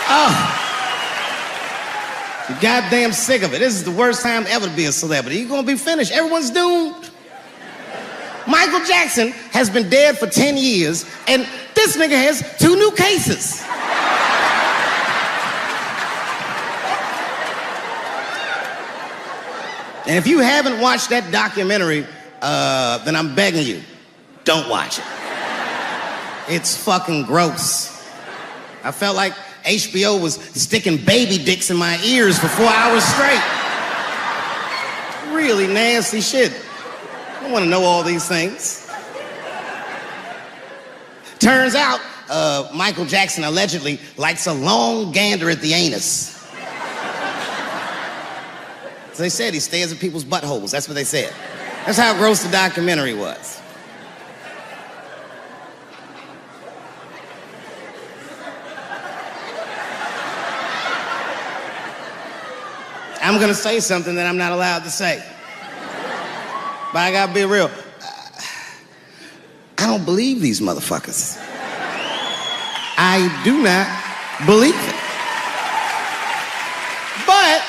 Oh. I'm goddamn sick of it. This is the worst time ever to be a celebrity. You're gonna be finished. Everyone's doomed. Michael Jackson has been dead for 10 years, and this nigga has 2 new cases. And if you haven't watched that documentary, then I'm begging you, don't watch it. It's fucking gross. I felt like HBO was sticking baby dicks in my ears for 4 hours straight. Really nasty shit. I don't want to know all these things. Turns out, Michael Jackson allegedly likes a long gander at the anus. So they said he stares at people's buttholes. That's what they said. That's how gross the documentary was. I'm gonna say something that I'm not allowed to say. But I gotta be real. I don't believe these motherfuckers. I do not believe it. But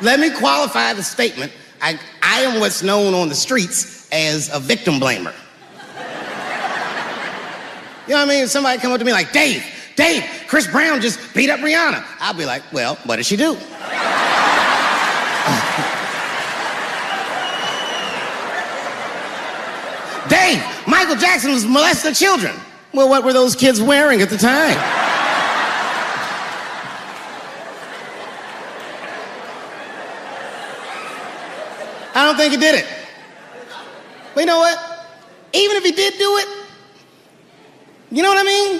let me qualify the statement. I am what's known on the streets as a victim blamer. You know what I mean? Somebody come up to me like, Dave, Chris Brown just beat up Rihanna. I'll be like, well, what did she do? Dave, Michael Jackson was molesting children. Well, what were those kids wearing at the time? I don't think he did it. But you know what? Even if he did do it, you know what I mean?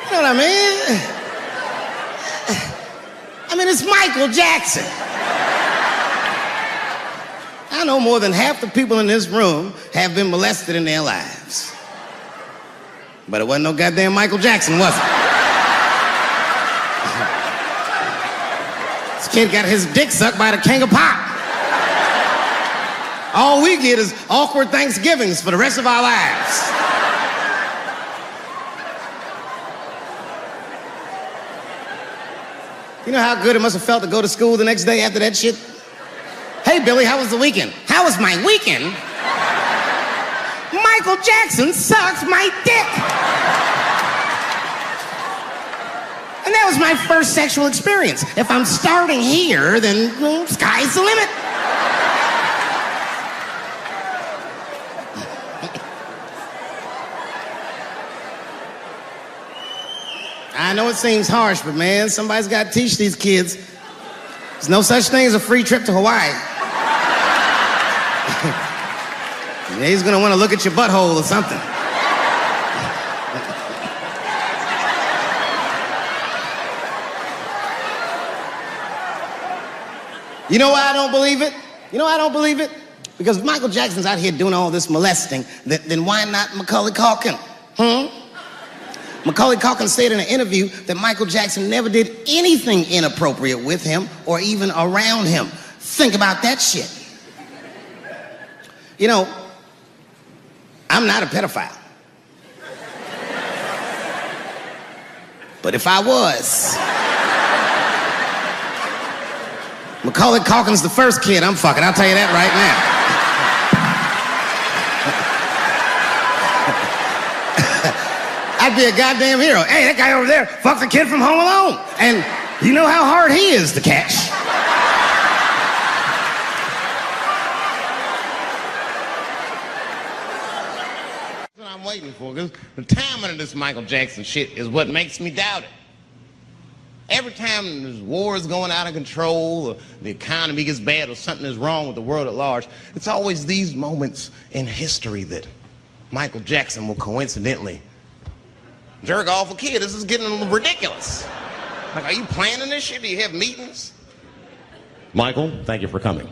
You know what I mean? I mean, it's Michael Jackson. I know more than half the people in this room have been molested in their lives. But it wasn't no goddamn Michael Jackson, was it? This kid got his dick sucked by the king of pop. All we get is awkward Thanksgivings for the rest of our lives. You know how good it must have felt to go to school the next day after that shit? Hey, Billy, how was the weekend? How was my weekend? Michael Jackson sucks my dick. And that was my first sexual experience. If I'm starting here, then well, sky's the limit. I know it seems harsh, but man, somebody's got to teach these kids. There's no such thing as a free trip to Hawaii. He's gonna want to look at your butthole or something. You know why I don't believe it? You know why I don't believe it? Because if Michael Jackson's out here doing all this molesting, then why not Macaulay Culkin? Macaulay Culkin said in an interview that Michael Jackson never did anything inappropriate with him or even around him. Think about that shit. You know, I'm not a pedophile. But if I was, Macaulay Culkin's the first kid I'm fucking, I'll tell you that right now. I'd be a goddamn hero. Hey, that guy over there fucked the kid from Home Alone. And you know how hard he is to catch. That's what I'm waiting for, because the timing of this Michael Jackson shit is what makes me doubt it. Every time there's wars going out of control, or the economy gets bad, or something is wrong with the world at large, it's always these moments in history that Michael Jackson will coincidentally jerk off a kid. This is getting a little ridiculous. Like, are you planning this shit? Do you have meetings? Michael, thank you for coming.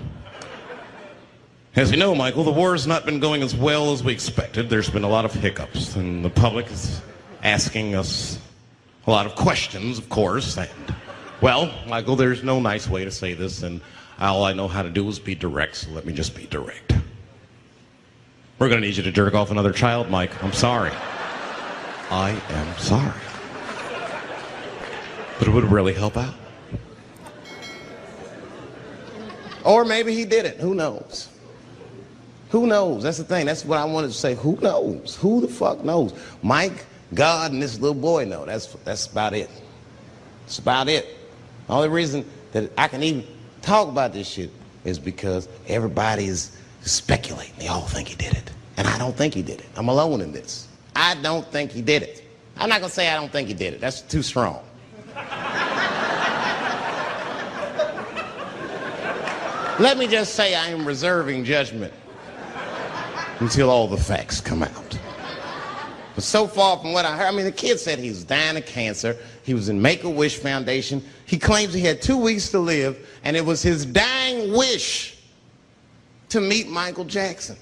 As you know, Michael, the war has not been going as well as we expected. There's been a lot of hiccups, and the public is asking us a lot of questions, of course. And, well, Michael, there's no nice way to say this, and all I know how to do is be direct, so let me just be direct. We're going to need you to jerk off another child, Mike. I'm sorry. I am sorry. But it would really help out. Or maybe he did it. Who knows? Who knows? That's the thing. That's what I wanted to say. Who knows? Who the fuck knows? Mike, God, and this little boy know. That's about it. That's about it. The only reason that I can even talk about this shit is because everybody is speculating. They all think he did it. And I don't think he did it. I'm alone in this. I don't think he did it. I'm not going to say I don't think he did it. That's too strong. Let me just say I am reserving judgment until all the facts come out. But so far from what I heard, I mean, the kid said he was dying of cancer. He was in Make-A-Wish Foundation. He claims he had 2 weeks to live, and it was his dying wish to meet Michael Jackson.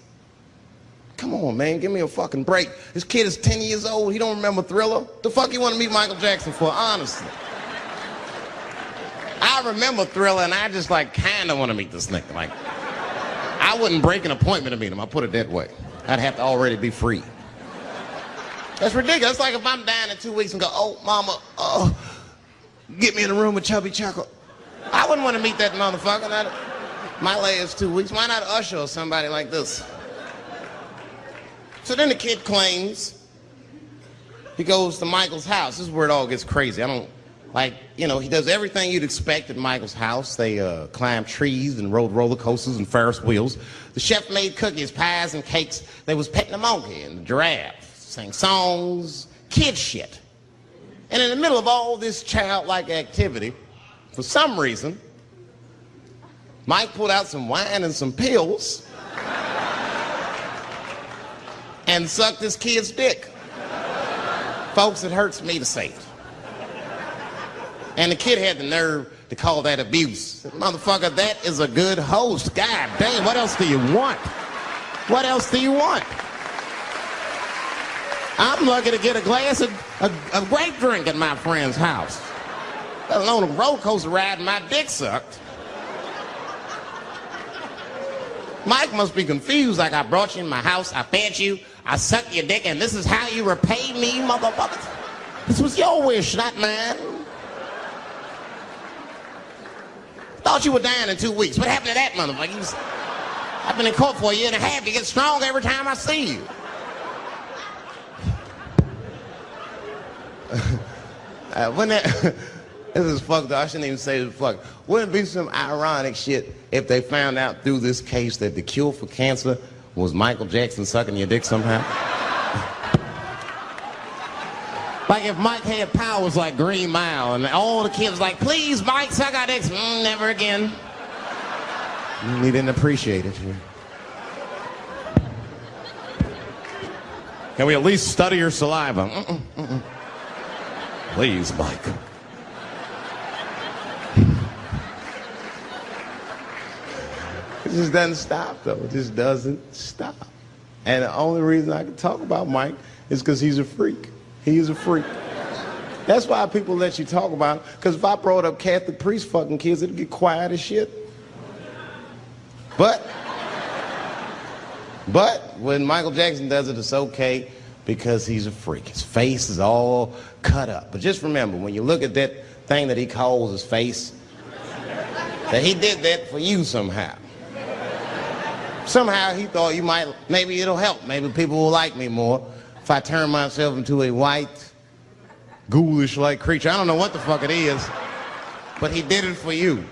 Come on, man, give me a fucking break. This kid is 10 years old. He don't remember Thriller. The fuck you want to meet Michael Jackson for, honestly? I remember Thriller, and I just, like, kind of want to meet this nigga. Like, I wouldn't break an appointment to meet him. I'll put it that way. I'd have to already be free. That's ridiculous. It's like if I'm dying in 2 weeks and go, oh, mama, get me in a room with Chubby Chuckle. I wouldn't want to meet that motherfucker. My last 2 weeks. Why not Usher or somebody like this? So then the kid claims he goes to Michael's house. This is where it all gets crazy. I don't, like, you know, he does everything you'd expect at Michael's house. They climbed trees and rode roller coasters and Ferris wheels. The chef made cookies, pies, and cakes. They was petting the monkey and the giraffe. Sang songs, kid shit. And in the middle of all this childlike activity, for some reason, Mike pulled out some wine and some pills and sucked this kid's dick. Folks, it hurts me to say it. And the kid had the nerve to call that abuse. Motherfucker, that is a good host. God damn, what else do you want? What else do you want? I'm lucky to get a glass of grape drink at my friend's house. Let alone a roller coaster ride and my dick sucked. Mike must be confused, like I brought you in my house, I fed you, I sucked your dick, and this is how you repay me, motherfucker? This was your wish, not mine. Thought you were dying in 2 weeks. What happened to that motherfucker? I've been in court for a year and a half. You get stronger every time I see you. This is fucked up. I shouldn't even say this fuck. Wouldn't it be some ironic shit if they found out through this case that the cure for cancer was Michael Jackson sucking your dick somehow? Like if Mike had powers like Green Mile and all the kids like, please, Mike, suck our dicks. Never again. He didn't appreciate it. Can we at least study your saliva? Please, Mike. It just doesn't stop, though. It just doesn't stop. And the only reason I can talk about Mike is because he's a freak. He is a freak. That's why people let you talk about it. Because if I brought up Catholic priest fucking kids, it'd get quiet as shit. But when Michael Jackson does it, it's okay because he's a freak. His face is all cut up. But just remember, when you look at that thing that he calls his face, that he did that for you somehow. Somehow he thought you might, maybe it'll help. Maybe people will like me more if I turn myself into a white, ghoulish-like creature. I don't know what the fuck it is, but he did it for you.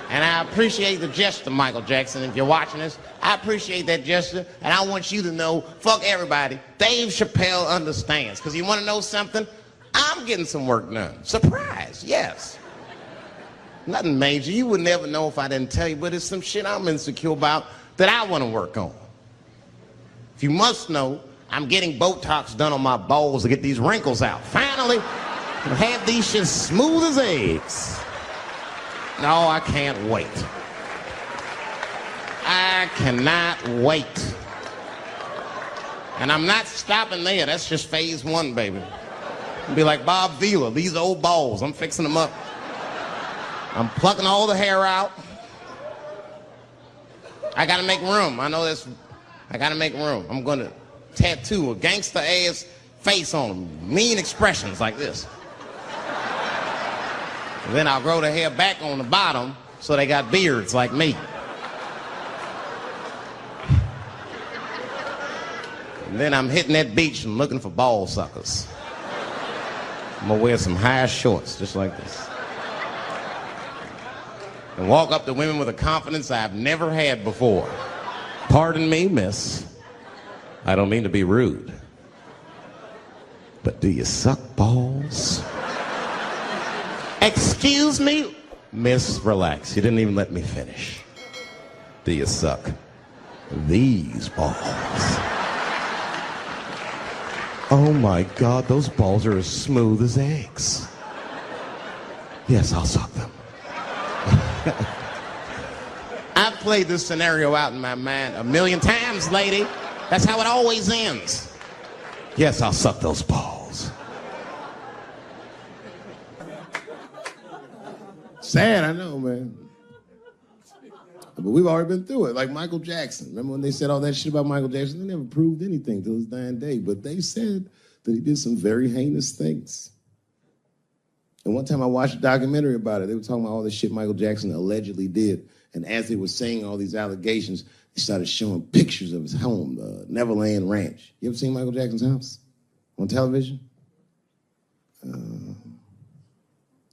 And I appreciate the gesture, Michael Jackson. If you're watching this, I appreciate that gesture. And I want you to know, fuck everybody, Dave Chappelle understands. Because you want to know something? I'm getting some work done. Surprise, yes. Nothing major. You would never know if I didn't tell you, but it's some shit I'm insecure about that I want to work on. If you must know, I'm getting Botox done on my balls to get these wrinkles out. Finally, I'll have these shits smooth as eggs. No, I can't wait. I cannot wait. And I'm not stopping there. That's just phase one, baby. I'll be like Bob Vila, these old balls. I'm fixing them up. I'm plucking all the hair out. I gotta make room. I know this. I gotta make room. I'm gonna tattoo a gangster ass face on them, mean expressions like this. And then I'll grow the hair back on the bottom so they got beards like me. And then I'm hitting that beach and looking for ball suckers. I'm gonna wear some high shorts just like this. And walk up to women with a confidence I've never had before. Pardon me, miss. I don't mean to be rude. But do you suck balls? Excuse me? Miss, relax. You didn't even let me finish. Do you suck these balls? Oh my God, those balls are as smooth as eggs. Yes, I'll suck them. I've played this scenario out in my mind 1,000,000 times, lady. That's how it always ends. Yes, I'll suck those balls. Sad, I know, man. But we've already been through it. Like Michael Jackson. Remember when they said all that shit about Michael Jackson? They never proved anything till his dying day. But they said that he did some very heinous things. And one time I watched a documentary about it. They were talking about all the shit Michael Jackson allegedly did. And as they were saying all these allegations, they started showing pictures of his home, the Neverland Ranch. You ever seen Michael Jackson's house on television?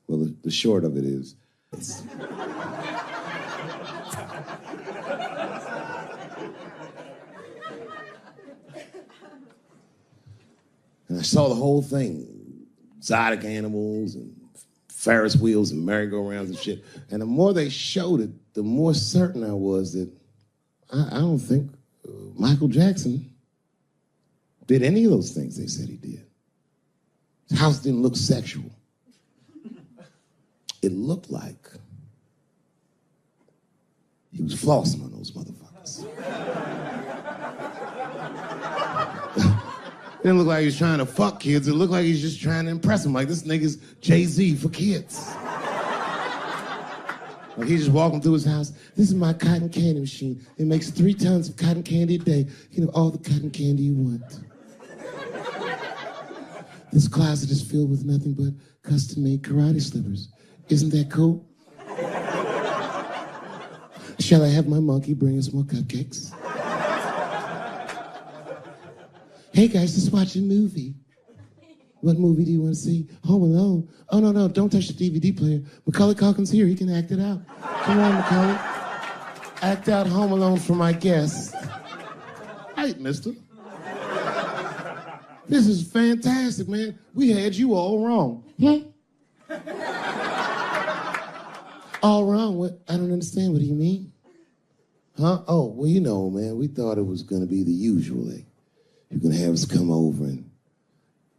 Well, the short of it is, and I saw the whole thing, exotic animals and Ferris wheels and merry-go-rounds and shit. And the more they showed it, the more certain I was that I don't think Michael Jackson did any of those things they said he did. His house didn't look sexual. It looked like he was flossing on those motherfuckers. It didn't look like he was trying to fuck kids. It looked like he's just trying to impress them. Like, this nigga's Jay-Z for kids. Like, he just walking through his house. This is my cotton candy machine. It makes 3 tons of cotton candy a day. You know, all the cotton candy you want. This closet is filled with nothing but custom-made karate slippers. Isn't that cool? Shall I have my monkey bring us more cupcakes? Hey guys, let's watch a movie. What movie do you want to see? Home Alone. Oh, no, don't touch the DVD player. Macaulay Culkin's here, he can act it out. Come on, Macaulay. Act out Home Alone for my guests. Hey, mister. This is fantastic, man. We had you all wrong. All wrong? What? I don't understand. What do you mean? Huh? Oh, well, you know, man, we thought it was going to be the usual. Like, you're going to have us come over and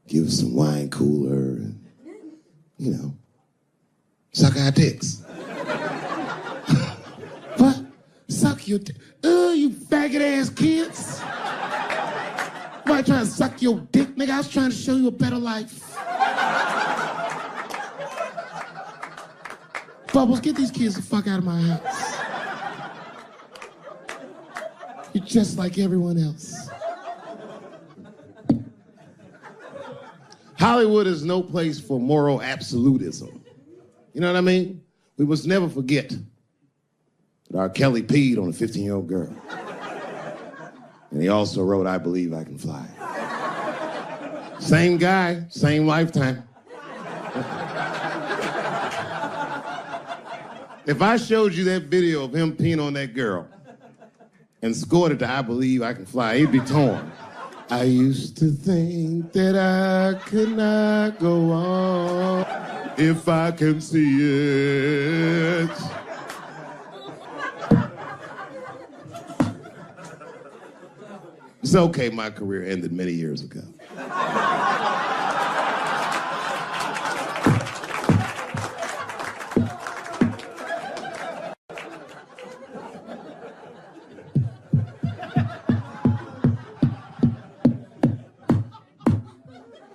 give us some wine cooler and, you know, suck our dicks. What? Suck your dick? You faggot-ass kids. Why trying to suck your dick, nigga? I was trying to show you a better life. Bubbles, get these kids the fuck out of my house. You're just like everyone else. Hollywood is no place for moral absolutism. You know what I mean? We must never forget that R. Kelly peed on a 15-year-old girl. And he also wrote, I Believe I Can Fly. Same guy, same lifetime. If I showed you that video of him peeing on that girl and scored it to I Believe I Can Fly, he'd be torn. I used to think that I could not go on if I can see it. It's okay, my career ended many years ago.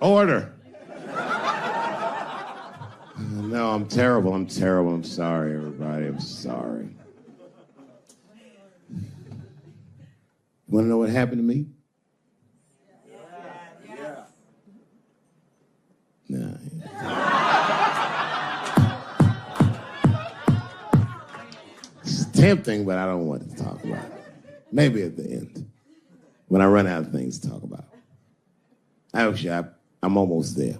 Order. No, I'm terrible. I'm sorry, everybody. I'm sorry. You want to know what happened to me? tempting, but I don't want to talk about it. Maybe at the end, when I run out of things to talk about. Actually, I'm almost there.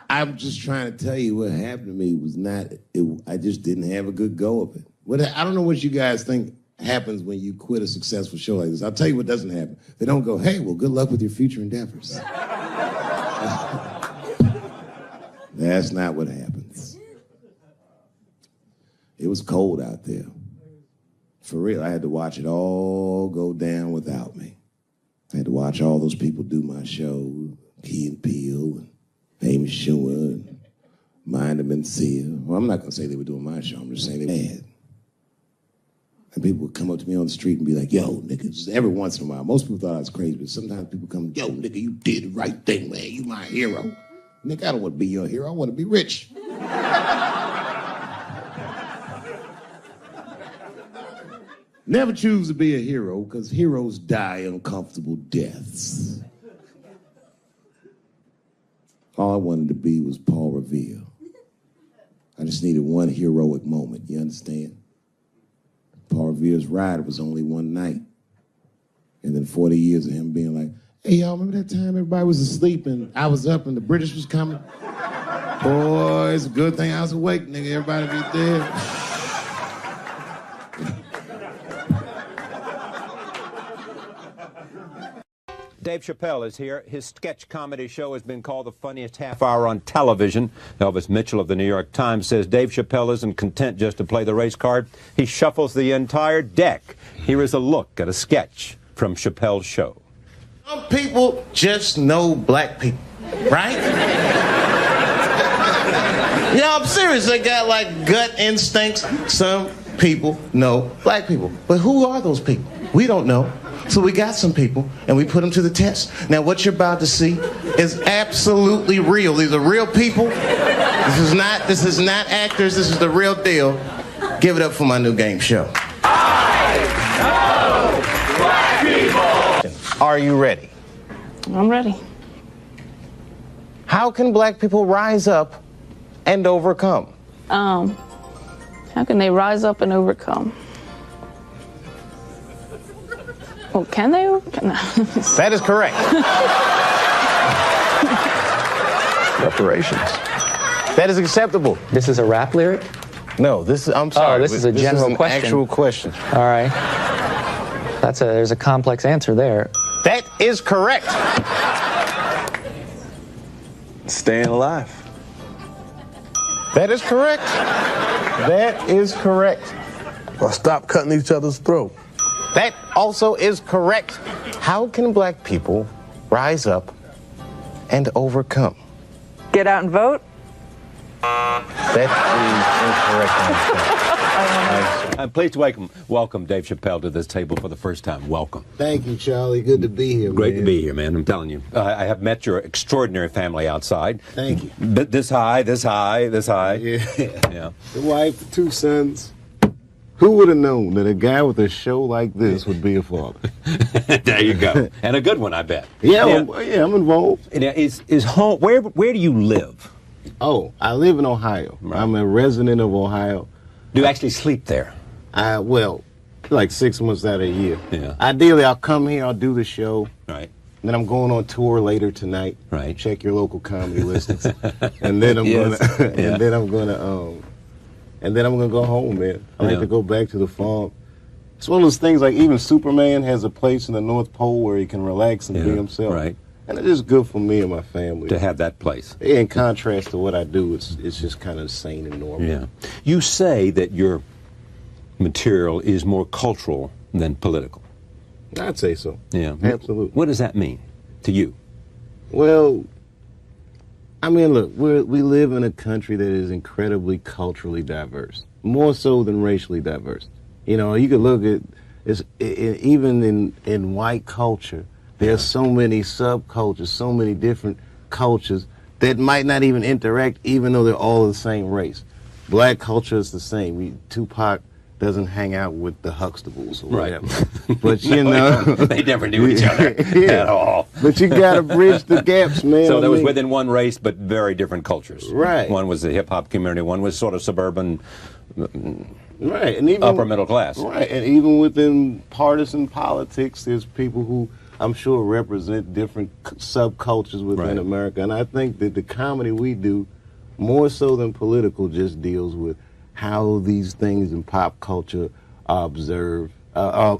I'm just trying to tell you what happened to me was I just didn't have a good go of it. I don't know what you guys think happens when you quit a successful show like this. I'll tell you what doesn't happen. They don't go, hey, well, good luck with your future endeavors. That's not what happens. It was cold out there. For real, I had to watch it all go down without me. I had to watch all those people do my show, Key and Peele, and Amy Schumer, and Mind and Mencia. Well, I'm not going to say they were doing my show. I'm just saying they were bad. And people would come up to me on the street and be like, yo, nigga, just every once in a while. Most people thought I was crazy, but sometimes people come, yo, nigga, you did the right thing, man. You my hero. Nigga, I don't want to be your hero. I want to be rich. Never choose to be a hero, because heroes die uncomfortable deaths. All I wanted to be was Paul Revere. I just needed one heroic moment, you understand? Paul Revere's ride was only one night. And then 40 years of him being like, hey, y'all, remember that time everybody was asleep and I was up and the British was coming? Boy, it's a good thing I was awake, nigga. Everybody be dead. Dave Chappelle is here. His sketch comedy show has been called the funniest half hour on television. Elvis Mitchell of the New York Times says Dave Chappelle isn't content just to play the race card. He shuffles the entire deck. Here is a look at a sketch from Chappelle's show. Some people just know black people, right? Yeah, I'm serious. They got like gut instincts. Some people know black people. But who are those people? We don't know. So we got some people, and we put them to the test. Now, what you're about to see is absolutely real. These are real people. This is not actors. This is the real deal. Give it up for my new game show. I know black people. Are you ready? I'm ready. How can black people rise up and overcome? How can they rise up and overcome? Well, can they? That is correct. Reparations. That is acceptable. This is a rap lyric? No, I'm sorry. Oh, this is a general question. Actual question. All right. There's a complex answer there. That is correct. Staying alive. That is correct. That is correct. Or stop cutting each other's throat. That also is correct. How can black people rise up and overcome? Get out and vote? That is incorrect. I'm pleased to welcome Dave Chappelle to this table for the first time. Welcome. Thank you, Charlie. Good to be here, Great man. to be here, man. I'm telling you. I have met your extraordinary family outside. Thank you. This high, this high, this high. Yeah. Yeah. The wife, the two sons. Who would have known that a guy with a show like this would be a father? There you go. And a good one, I bet. Yeah, I'm involved. Now, is home, where do you live? Oh, I live in Ohio. Right. I'm a resident of Ohio. Do you actually sleep there? Like 6 months out of a year. Yeah. Ideally, I'll come here, I'll do the show. Right. Then I'm going on tour later tonight. Right. Check your local comedy listings. And then I'm gonna go home, man. I like to go back to the farm. It's one of those things like even Superman has a place in the North Pole where he can relax and be himself. Right. And it's just good for me and my family. To have that place. In contrast to what I do, it's just kind of sane and normal. Yeah. You say that your material is more cultural than political. I'd say so. Yeah. Absolutely. What does that mean to you? Well, I mean, look, we live in a country that is incredibly culturally diverse, more so than racially diverse. You know, you could look at even in white culture, there's so many subcultures, so many different cultures that might not even interact, even though they're all the same race. Black culture is the same. Tupac doesn't hang out with the Huxtables or Right. whatever. But you know, they never knew each other at all. But you got to bridge the gaps, man. So there was within one race, but very different cultures. Right. One was the hip hop community. One was sort of suburban. Right, and even upper middle class. Right, and even within partisan politics, there's people who I'm sure represent different subcultures within America. And I think that the comedy we do, more so than political, just deals with how these things in pop culture are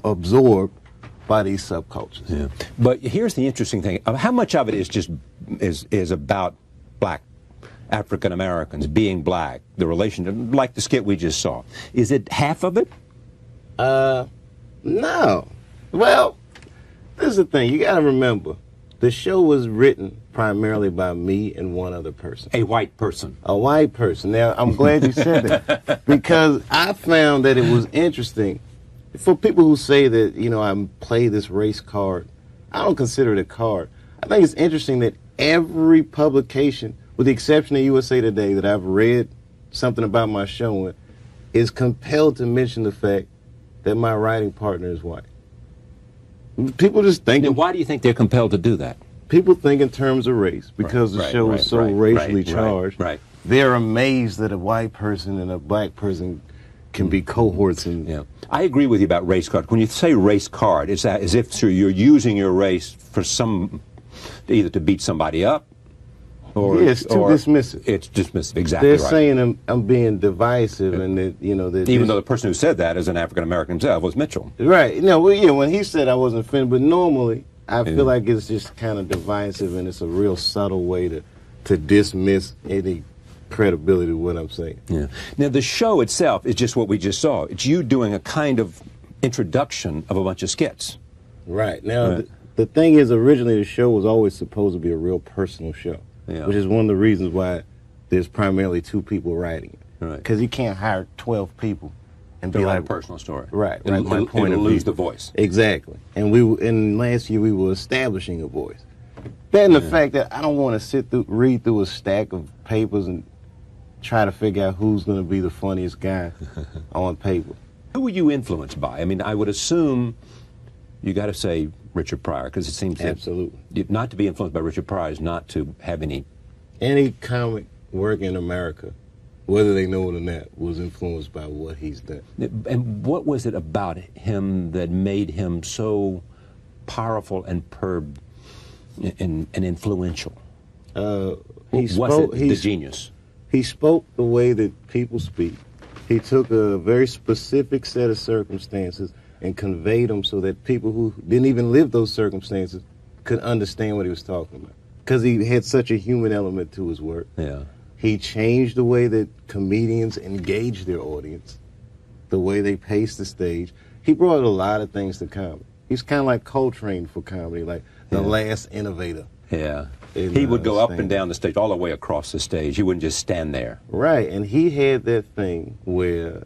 absorbed by these subcultures. Yeah. But here's the interesting thing: how much of it is just is about black African Americans being black, the relationship, like the skit we just saw? Is it half of it? No. Well, this is the thing. You got to remember, the show was written primarily by me and one other person. A white person. A white person. Now, I'm glad you said that because I found that it was interesting. For people who say that, you know, I play this race card, I don't consider it a card. I think it's interesting that every publication, with the exception of USA Today, that I've read something about my show in, is compelled to mention the fact that my writing partner is white. People just think. Now, why do you think they're compelled to do that? People think in terms of race because the show is so racially charged. Right. They're amazed that a white person and a black person can be cohorts. And yeah, I agree with you about race card. When you say race card, it's as if you're using your race for either to beat somebody up, or it's too dismissive. It's dismissive, exactly. They're right. saying I'm being divisive, and that that even though the person who said that is an African American himself was Mitchell. Right. No. Well, yeah. When he said I wasn't offended, but normally I feel like it's just kind of divisive, and it's a real subtle way to dismiss any credibility to what I'm saying. Yeah. Now the show itself is just what we just saw. It's you doing a kind of introduction of a bunch of skits. Right. Now the thing is, originally the show was always supposed to be a real personal show. Yeah. Which is one of the reasons why there's primarily 2 people writing it. Right. Because you can't hire 12 people and be like like a personal story. Right. It'll, my point it'll of lose view. the voice. Exactly. And last year we were establishing a voice. Then the fact that I don't want to read through a stack of papers and try to figure out who's going to be the funniest guy on paper. Who were you influenced by? I mean, I would assume you got to say Richard Pryor, because it seems absolutely not to be influenced by Richard Pryor is not to have any comic work in America, whether they know it or not, was influenced by what he's done. And what was it about him that made him so powerful and influential? He's the genius. He spoke the way that people speak. He took a very specific set of circumstances and conveyed them so that people who didn't even live those circumstances could understand what he was talking about. Because he had such a human element to his work. Yeah. He changed the way that comedians engage their audience, the way they pace the stage. He brought a lot of things to comedy. He's kind of like Coltrane for comedy, like the last innovator. Yeah. He would go up and down the stage, all the way across the stage. He wouldn't just stand there. Right, and he had that thing where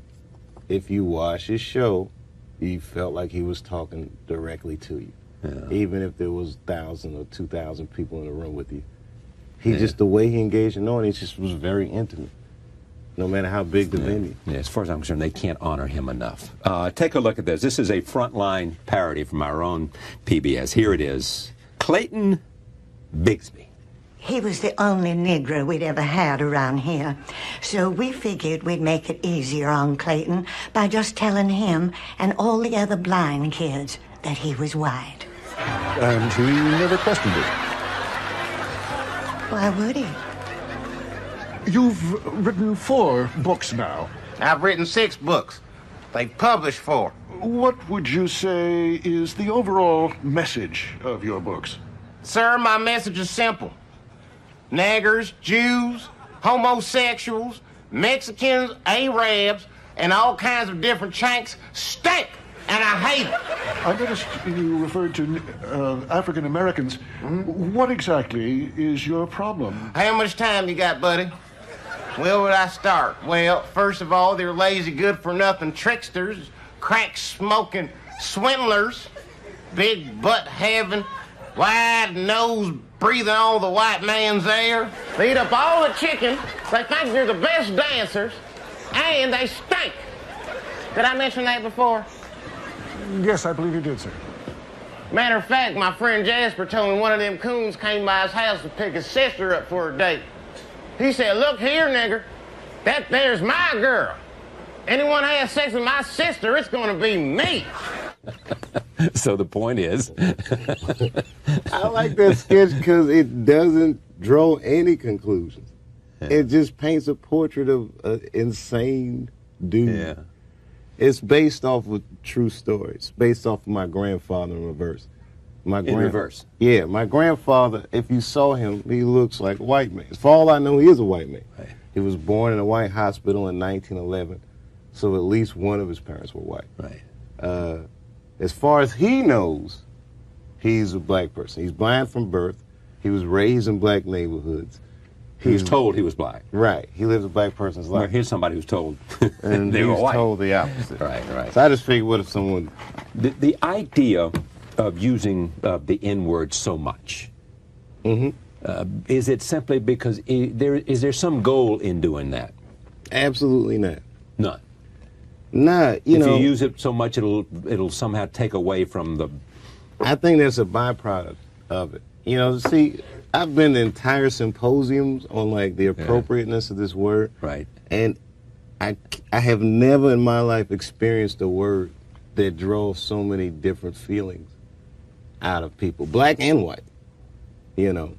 if you watch his show, you felt like he was talking directly to you. Yeah. Even if there was 1,000 or 2,000 people in the room with you. Just the way he engaged an audience just was very intimate, no matter how big the venue. Yeah, as far as I'm concerned, they can't honor him enough. Take a look at this. This is a frontline parody from our own PBS. Here it is. Clayton Bigsby. He was the only Negro we'd ever had around here. So we figured we'd make it easier on Clayton by just telling him and all the other blind kids that he was white. And he never questioned it. Why would he? You've written 4 books now. I've written 6 books. They've published 4. What would you say is the overall message of your books? Sir, my message is simple. Niggers, Jews, homosexuals, Mexicans, Arabs, and all kinds of different chanks stink, and I hate it. I noticed you referred to African Americans. What exactly is your problem? How much time you got, buddy? Where would I start? Well, first of all, they're lazy, good-for-nothing tricksters, crack-smoking swindlers, big butt-having, wide-nose breathing all the white man's air. They eat up all the chicken. They think they're the best dancers, and they stink. Did I mention that before? Yes, I believe you did, sir. Matter of fact, my friend Jasper told me one of them coons came by his house to pick his sister up for a date. He said, look here, nigger, that there's my girl. Anyone has sex with my sister, it's gonna be me. So the point is... I like that sketch because it doesn't draw any conclusions. Yeah. It just paints a portrait of an insane dude. Yeah. It's based off of true stories, based off of my grandfather in reverse. Reverse? Yeah, my grandfather, if you saw him, he looks like a white man. For all I know, he is a white man. Right. He was born in a white hospital in 1911, so at least one of his parents were white. Right. As far as he knows, he's a black person. He's blind from birth. He was raised in black neighborhoods. He was told he was black. Right. He lives a black person's life. Well, here's somebody who's told and they were white. Told the opposite. Right, right. So I just figured, what if someone... The idea of using the N-word so much, is it simply because is there some goal in doing that? Absolutely not. None. Nah, if you use it so much, it'll somehow take away from the... I think that's a byproduct of it. You know, see, I've been to entire symposiums on, like, the appropriateness of this word. Right. And I have never in my life experienced a word that draws so many different feelings out of people, black and white, you know.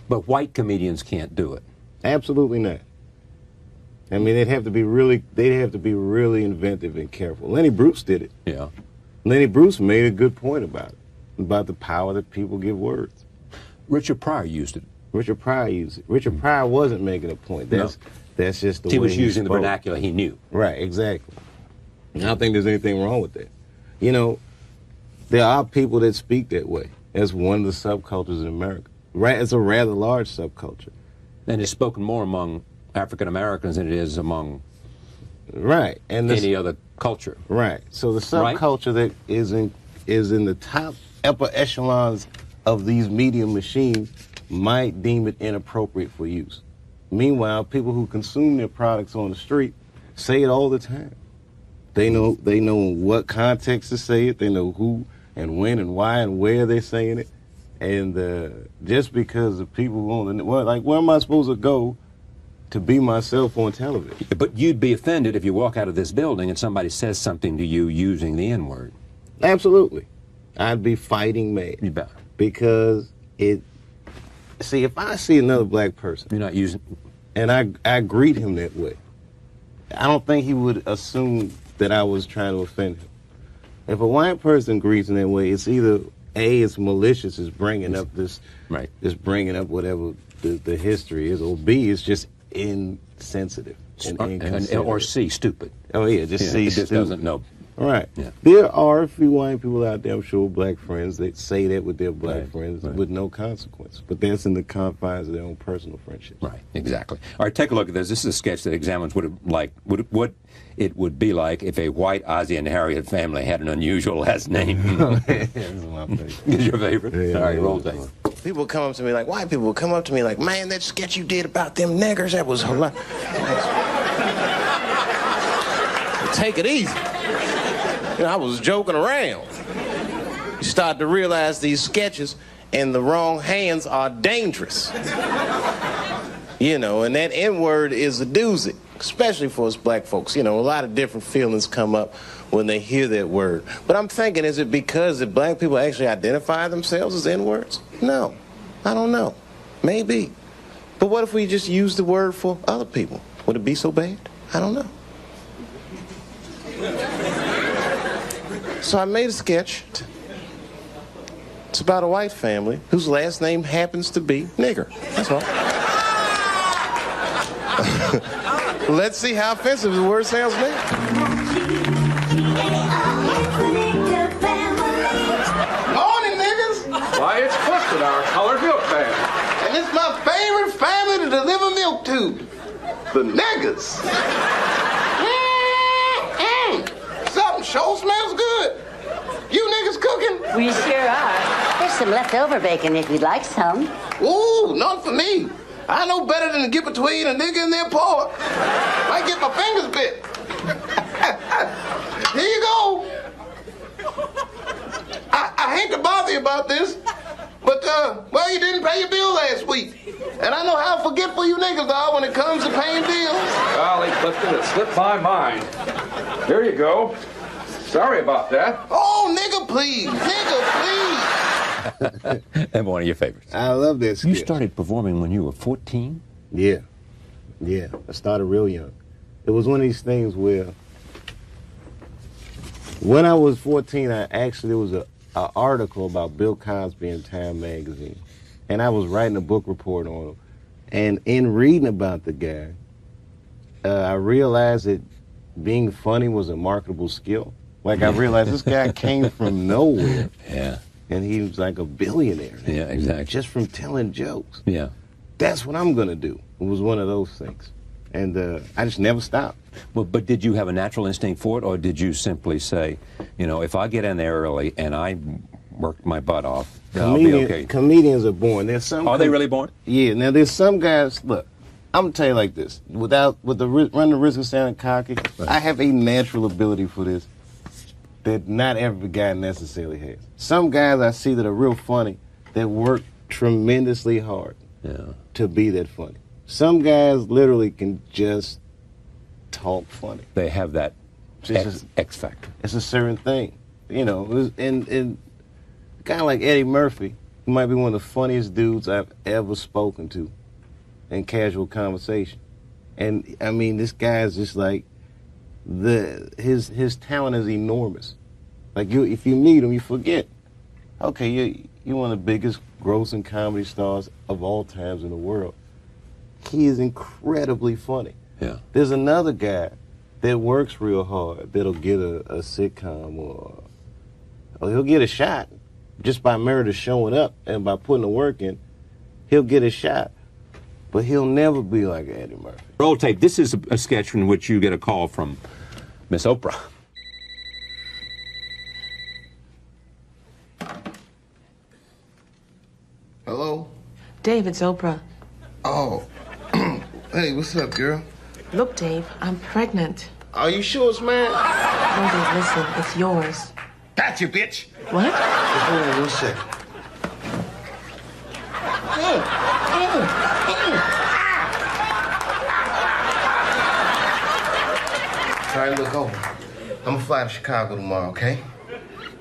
But white comedians can't do it. Absolutely not. I mean, they'd have to be really inventive and careful. Lenny Bruce did it. Yeah. Lenny Bruce made a good point about the power that people give words. Richard Pryor used it. Richard Pryor used it. Richard Pryor wasn't making a point. That's just the way he was using spoke. the vernacular he knew. Right, exactly. I don't think there's anything wrong with that. You know, there are people that speak that way. That's one of the subcultures in America. Right, it's a rather large subculture. And it's spoken more among African Americans than it is among and any other culture. Right. So the subculture that is in the top upper echelons of these media machines might deem it inappropriate for use. Meanwhile, people who consume their products on the street say it all the time. They know what context to say it. They know who and when and why and where they're saying it. And just because the people on the where am I supposed to go to be myself on television? But you'd be offended if you walk out of this building and somebody says something to you using the N-word. Absolutely. I'd be fighting mad. You bet. Because see, if I see another black person, you're not using, and I greet him that way, I don't think he would assume that I was trying to offend him. If a white person greets him that way, it's either A, it's malicious, it's bringing up this, it's bringing up whatever the history is, or B, it's just insensitive and inconsiderate. Or C, stupid. Oh yeah, just C, it just doesn't know. Right. Yeah. There are a few white people out there, I'm sure, black friends, that say that with their black friends with no consequence. But that's in the confines of their own personal friendships. Right, exactly. All right, take a look at this. This is a sketch that examines what it would be like if a white Ozzie and Harriet family had an unusual last name. This is my favorite. It's your favorite? Yeah, all right, roll tape. People come up to me like, white people will come up to me like, man, that sketch you did about them niggers, that was hilarious. Take it easy. You know, I was joking around. You start to realize these sketches in the wrong hands are dangerous. You know, and that N-word is a doozy, especially for us black folks. You know, a lot of different feelings come up when they hear that word. But I'm thinking, is it because that black people actually identify themselves as N-words? No, I don't know. Maybe. But what if we just use the word for other people? Would it be so bad? I don't know. So I made a sketch. It's about a white family whose last name happens to be nigger. That's all. Let's see how offensive the word sounds now. Morning, niggas. Why, it's Clifton, our colored milk man. And it's my favorite family to deliver milk to. The niggas. Something sure smells good. You niggas cooking? We sure are. There's some leftover bacon if you'd like some. Ooh, not for me. I know better than to get between a nigga and their paw. Might get my fingers bit. Here you go. I hate to bother you about this, but, well, you didn't pay your bill last week. And I know how forgetful you niggas are when it comes to paying bills. Golly, Clifton, it slipped my mind. Here you go. Sorry about that. Oh, nigga, please. Nigga, please. And one of your favorites. I love this. You started performing when you were 14? Yeah. I started real young. It was one of these things where when I was 14, there was an article about Bill Cosby in Time magazine. And I was writing a book report on him. And in reading about the guy, I realized that being funny was a marketable skill. Like, I realized this guy came from nowhere. Yeah. And he was like a billionaire. Yeah, exactly. Just from telling jokes. Yeah. That's what I'm going to do. It was one of those things. And I just never stopped. Well, but did you have a natural instinct for it, or did you simply say, you know, if I get in there early and I work my butt off, I'll be okay? Comedians are born. There's some. Are they really born? Yeah. Now, there's some guys, look, I'm going to tell you like this. With the run the risk of sounding cocky, I have a natural ability for this that not every guy necessarily has. Some guys I see that are real funny that work tremendously hard to be that funny. Some guys literally can just talk funny. They have that X factor. It's a certain thing. You know, and a guy like Eddie Murphy, who might be one of the funniest dudes I've ever spoken to in casual conversation. And, I mean, this guy is just like, his talent is enormous. Like, if you meet him, you forget. Okay, you're one of the biggest grossing comedy stars of all times in the world. He is incredibly funny. Yeah. There's another guy that works real hard that'll get a sitcom or he'll get a shot just by merit of showing up and by putting the work in. He'll get a shot, but he'll never be like Eddie Murphy. Roll tape. This is a sketch in which you get a call from Miss Oprah. Hello? Dave, it's Oprah. Oh. Hey, what's up, girl? Look, Dave, I'm pregnant. Are you sure it's mine? No, Dave, listen, it's yours. Got you, bitch. What? Hold on 1 second. All right, look, I'm gonna fly to Chicago tomorrow, okay?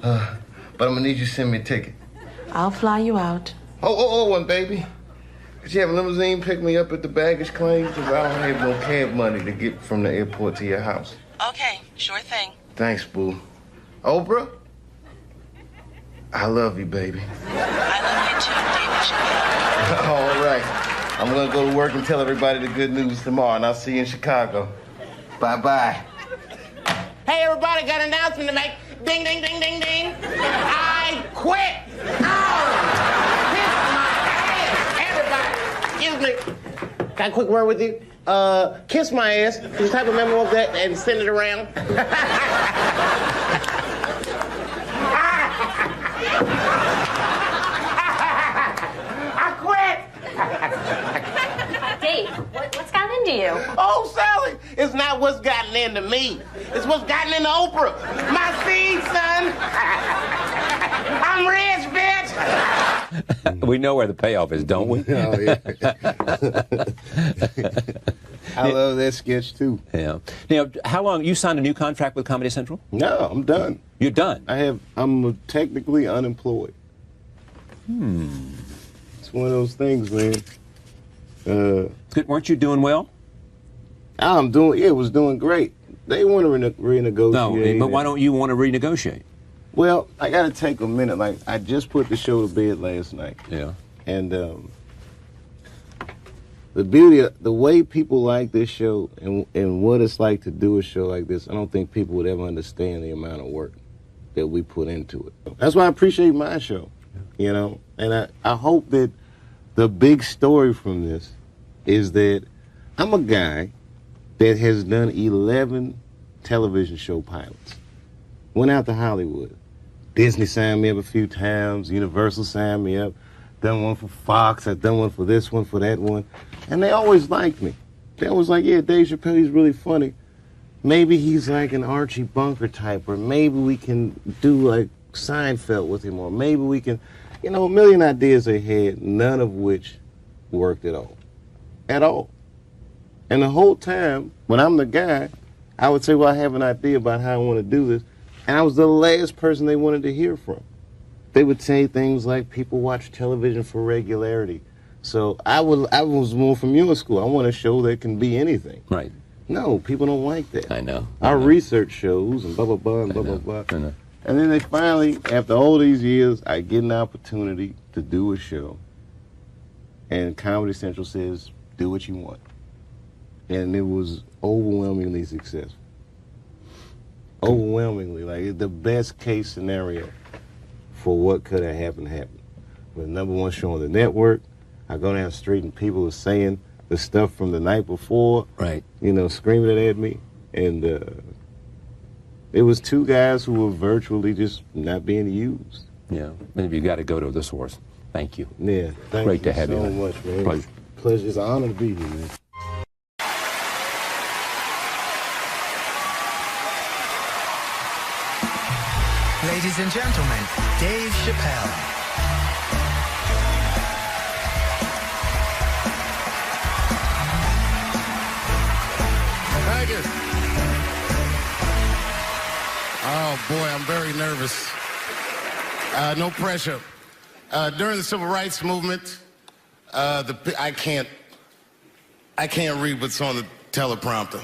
But I'm gonna need you to send me a ticket. I'll fly you out. One, baby. Could you have a limousine pick me up at the baggage claim? Because I don't have no cab money to get from the airport to your house. Okay, sure thing. Thanks, boo. Oprah? I love you, baby. I love you too, David Chappelle. All right. I'm gonna go to work and tell everybody the good news tomorrow, and I'll see you in Chicago. Bye-bye. Hey, everybody, got an announcement to make. Ding, ding, ding, ding, ding. I quit. Excuse me. Got a quick word with you? Kiss my ass. Can you type a memo of that and send it around? I quit. Dave, what's gotten into you? Oh, Sally, it's not what's gotten into me. It's what's gotten into Oprah. My seed, son. I'm rich, bitch. We know where the payoff is, don't we? Oh, yeah. I love that sketch, too. Yeah. Now, how long? You signed a new contract with Comedy Central? No, I'm done. You're done? I'm technically unemployed. It's one of those things, man. Weren't you doing well? It was doing great. They want to renegotiate. No, but why don't you want to renegotiate? Well, I got to take a minute. Like, I just put the show to bed last night. Yeah. And the way people like this show and what it's like to do a show like this, I don't think people would ever understand the amount of work that we put into it. That's why I appreciate my show, you know? And I hope that the big story from this is that I'm a guy that has done 11 television show pilots. Went out to Hollywood. Disney signed me up a few times. Universal signed me up. Done one for Fox. I've done one for this one, for that one. And they always liked me. They always like, yeah, Dave Chappelle, he's really funny. maybe he's like an Archie Bunker type, or maybe we can do like Seinfeld with him, or maybe we can, you know, a million ideas they had, none of which worked at all. At all. And the whole time, when I'm the guy, I would say, well, I have an idea about how I want to do this. And I was the last person they wanted to hear from. They would say things like, people watch television for regularity. So I was more from your school. I want a show that can be anything. Right. No, people don't like that. I know. Our research shows and blah, blah, blah, and blah, blah, blah. And then they finally, after all these years, I get an opportunity to do a show. And Comedy Central says, do what you want. And it was overwhelmingly successful. Overwhelmingly, like the best case scenario for what could have happened. With #1 show on the network, I go down the street and people are saying the stuff from the night before, right? You know, screaming it at me, and it was two guys who were virtually just not being used. Yeah, maybe you got to go to the source. Thank you. Yeah, great to have you so much, man. Pleasure. Pleasure. It's an honor to be here, man. Ladies and gentlemen, Dave Chappelle. Thank you. Oh boy, I'm very nervous. No pressure. During the Civil Rights Movement, I can't read what's on the teleprompter.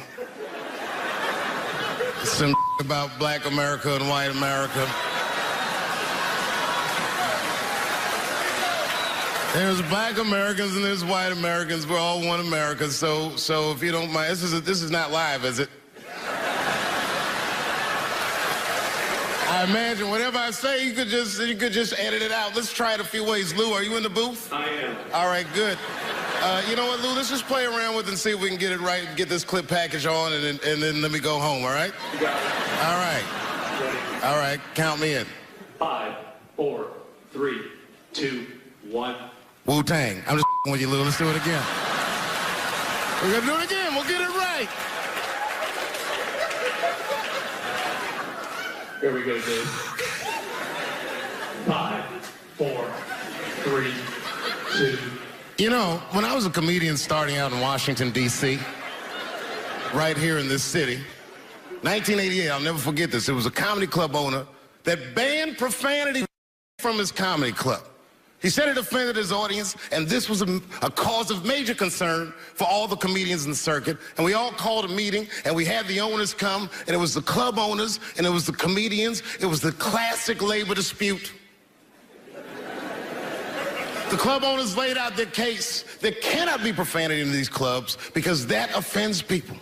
Some about black America and white America. There's black Americans and there's white Americans. We're all one America. So if you don't mind, this is not live, is it? I imagine whatever I say, you could just edit it out. Let's try it a few ways. Lou, are you in the booth? I am. All right, good. You know what, Lou? Let's just play around with it and see if we can get it right, get this clip package on, and then let me go home, all right? You got it. All right. Ready. All right, count me in. 5, 4, 3, 2, 1. Wu-Tang. I'm just with you, Lou. Let's do it again. We're going to do it again. We'll get it right. Here we go, Dave. 5, 4, 3, 2. You know, when I was a comedian starting out in Washington, D.C., right here in this city, 1988, I'll never forget this. It was a comedy club owner that banned profanity from his comedy club. He said it offended his audience, and this was a cause of major concern for all the comedians in the circuit. And we all called a meeting, and we had the owners come, and it was the club owners, and it was the comedians. It was the classic labor dispute. The club owners laid out their case. There cannot be profanity in these clubs because that offends people.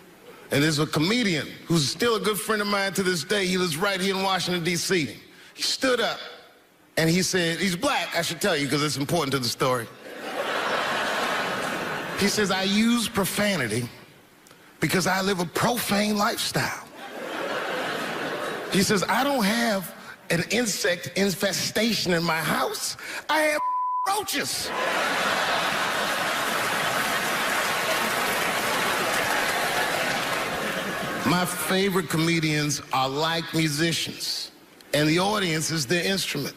And there's a comedian who's still a good friend of mine to this day. He lives right here in Washington, D.C. He stood up and he said, he's black, I should tell you because it's important to the story. He says, I use profanity because I live a profane lifestyle. He says, I don't have an insect infestation in my house. I have roaches. My favorite comedians are like musicians, and the audience is their instrument.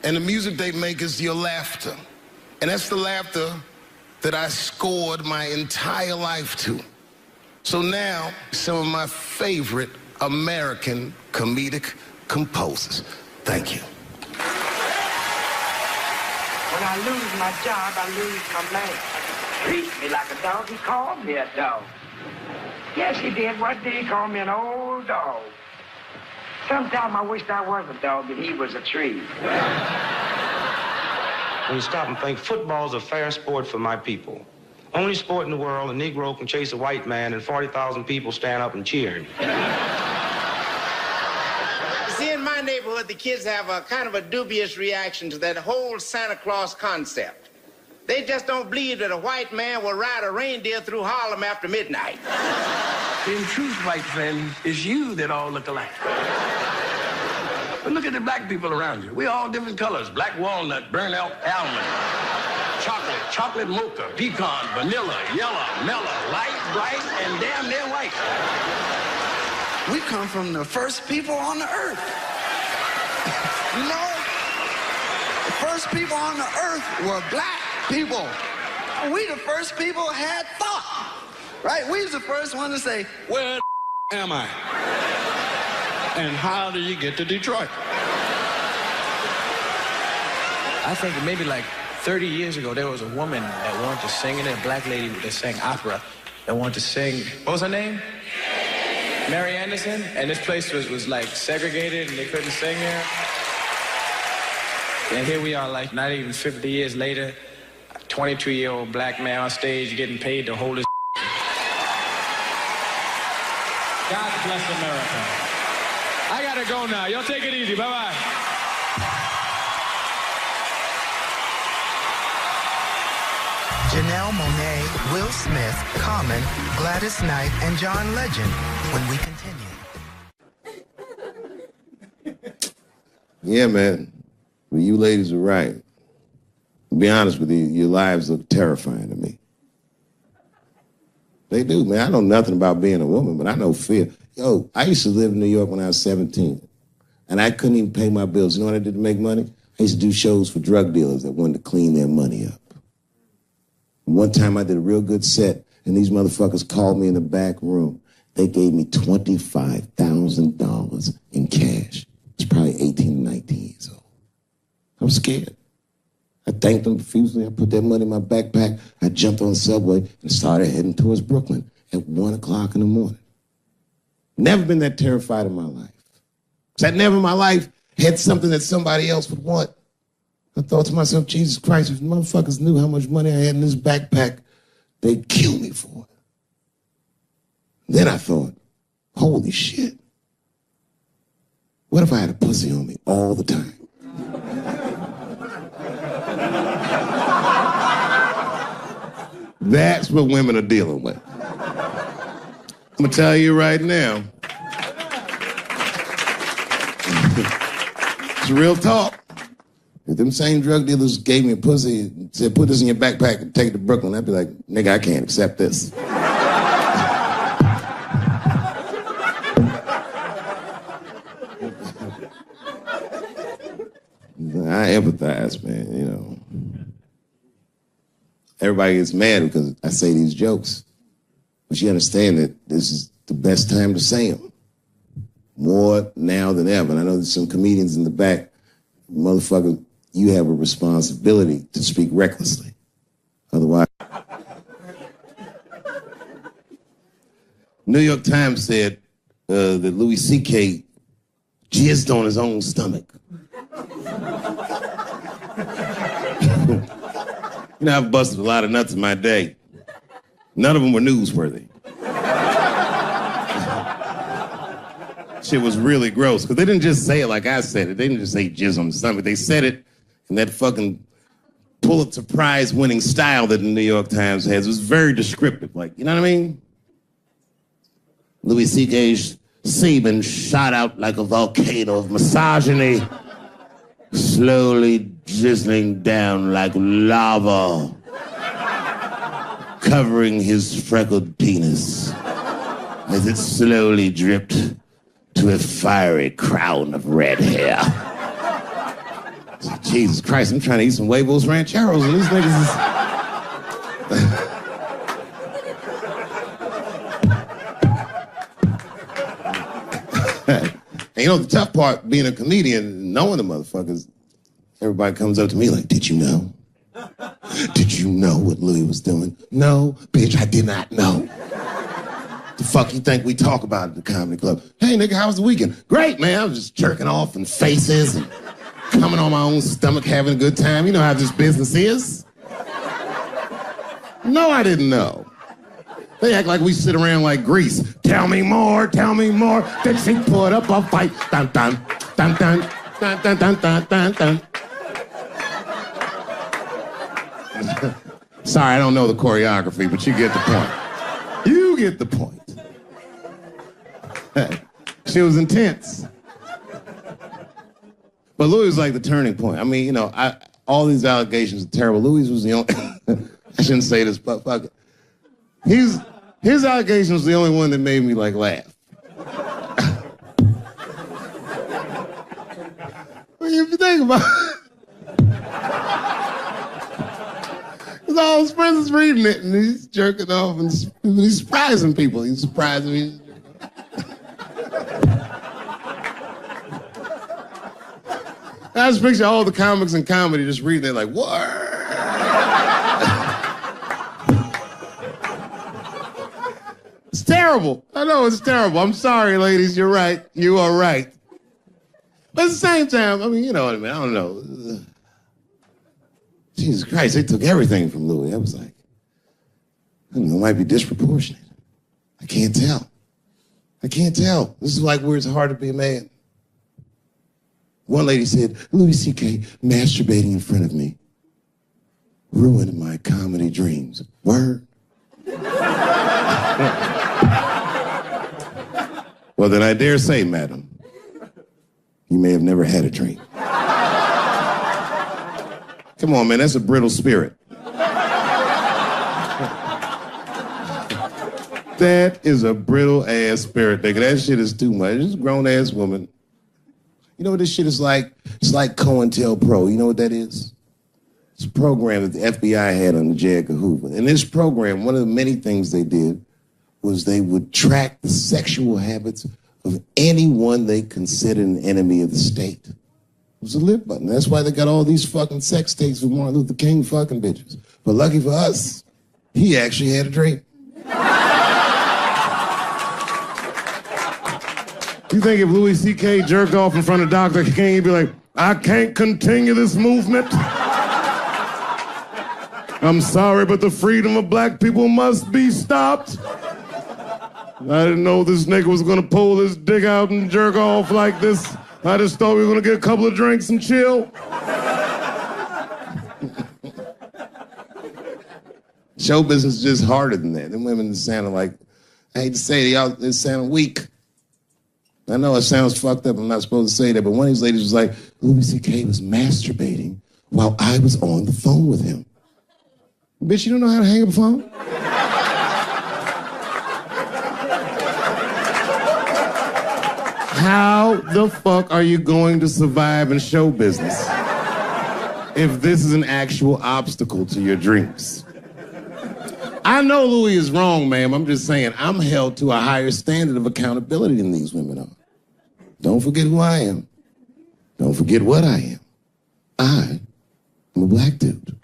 And the music they make is your laughter. And that's the laughter that I scored my entire life to. So now, some of my favorite American comedic composers. Thank you. When I lose my job, I lose my man. Treat me like a dog. He called me a dog. Yes, he did. What did he call me? An old dog. Sometimes I wished I was a dog and he was a tree. When you stop and think, football's a fair sport for my people. Only sport in the world, a Negro can chase a white man and 40,000 people stand up and cheer. See, in my neighborhood, the kids have a kind of a dubious reaction to that whole Santa Claus concept. They just don't believe that a white man will ride a reindeer through Harlem after midnight. In truth, white friend, it's you that all look alike. But look at the black people around you. We're all different colors. Black walnut, burnt elk, almond, chocolate mocha, pecan, vanilla, yellow, mellow, light, bright, and damn near white. We come from the first people on the earth. You know? The first people on the earth were black people. We the first people had thought. Right? We was the first one to say, where the am I? And how do you get to Detroit? I think maybe like 30 years ago, there was a woman that wanted to sing, and a black lady that sang opera that wanted to sing. What was her name? Mary Anderson. And this place was like segregated, and they couldn't sing here. And here we are, like not even 50 years later, a 22-year-old black man on stage getting paid to hold his. God bless America. I gotta go now. Y'all take it easy. Bye-bye. Janelle Monáe, Will Smith, Common, Gladys Knight, and John Legend when we continue. Yeah, man. Well, you ladies are right. To be honest with you, your lives look terrifying to me. They do, man. I know nothing about being a woman, but I know fear. Yo, I used to live in New York when I was 17, and I couldn't even pay my bills. You know what I did to make money? I used to do shows for drug dealers that wanted to clean their money up. One time I did a real good set, and these motherfuckers called me in the back room. They gave me $25,000 in cash. It's probably 18, 19 years old. I was scared. I thanked them profusely. I put that money in my backpack. I jumped on the subway and started heading towards Brooklyn at 1 o'clock in the morning. Never been that terrified in my life. Because I never in my life had something that somebody else would want. I thought to myself, Jesus Christ, if motherfuckers knew how much money I had in this backpack, they'd kill me for it. Then I thought, holy shit. What if I had a pussy on me all the time? That's what women are dealing with. I'm gonna tell you right now. It's real talk. If them same drug dealers gave me a pussy and said, put this in your backpack and take it to Brooklyn, I'd be like, nigga, I can't accept this. I empathize, man, you know. Everybody gets mad because I say these jokes. But you understand that this is the best time to say them. More now than ever. And I know there's some comedians in the back. Motherfucker, you have a responsibility to speak recklessly. Otherwise. New York Times said that Louis C.K. jizzed on his own stomach. You know, I've busted a lot of nuts in my day. None of them were newsworthy. Shit was really gross, because they didn't just say it like I said it. They didn't just say jizz on the stomach. They said it in that fucking Pulitzer Prize winning style that the New York Times has. It was very descriptive, like, you know what I mean? Louis C.K.'s semen shot out like a volcano of misogyny, slowly drizzling down like lava, covering his freckled penis as it slowly dripped to a fiery crown of red hair. Jesus Christ, I'm trying to eat some huevos rancheros and these niggas is... And you know, the tough part, being a comedian, knowing the motherfuckers, everybody comes up to me like, did you know? Did you know what Louis was doing? No, bitch, I did not know. The fuck you think we talk about at the comedy club? Hey, nigga, how was the weekend? Great, man. I was just jerking off in faces and coming on my own stomach, having a good time. You know how this business is. No, I didn't know. They act like we sit around like Grease. Tell me more, tell me more. Then she put up a fight. Dun, dun, dun, dun, dun, dun, dun, dun, dun, dun. Sorry, I don't know the choreography, but you get the point. You get the point. She was intense. But Louis was like the turning point. I mean, you know, all these allegations are terrible. Louis was the only... I shouldn't say this, but fuck it. His allegation was the only one that made me, like, laugh. If you think about it. Because all his friends is reading it, and he's jerking off, and he's surprising people. He's surprising me. I just picture all the comics in comedy just reading it like, what? It's terrible. I know it's terrible. I'm sorry, ladies. You're right. You are right. But at the same time, I mean, you know what I mean? I don't know. Jesus Christ, they took everything from Louis. I was like, I don't know, it might be disproportionate. I can't tell. I can't tell. This is like where it's hard to be a man. One lady said, Louis C.K. masturbating in front of me ruined my comedy dreams. Word? Well, then I dare say, madam, you may have never had a dream. Come on, man, that's a brittle spirit. That is a brittle-ass spirit, nigga. That shit is too much. This grown-ass woman. You know what this shit is like? It's like COINTELPRO. You know what that is? It's a program that the FBI had under J. Edgar Hoover. In this program, one of the many things they did was they would track the sexual habits of anyone they considered an enemy of the state. It was a lip button. That's why they got all these fucking sex tapes with Martin Luther King fucking bitches. But lucky for us, he actually had a dream. You think if Louis C.K. jerked off in front of Dr. King, he'd be like, I can't continue this movement. I'm sorry, but the freedom of black people must be stopped. I didn't know this nigga was gonna pull his dick out and jerk off like this. I just thought we were gonna get a couple of drinks and chill. Show business is just harder than that. Them women sounding like, I hate to say it, y'all, they sound weak. I know it sounds fucked up, I'm not supposed to say that, but one of these ladies was like, Louis C.K. was masturbating while I was on the phone with him. Bitch, you don't know how to hang up a phone? How the fuck are you going to survive in show business if this is an actual obstacle to your dreams? I know Louis is wrong, ma'am. I'm just saying I'm held to a higher standard of accountability than these women are. Don't forget who I am. Don't forget what I am. I am a black dude.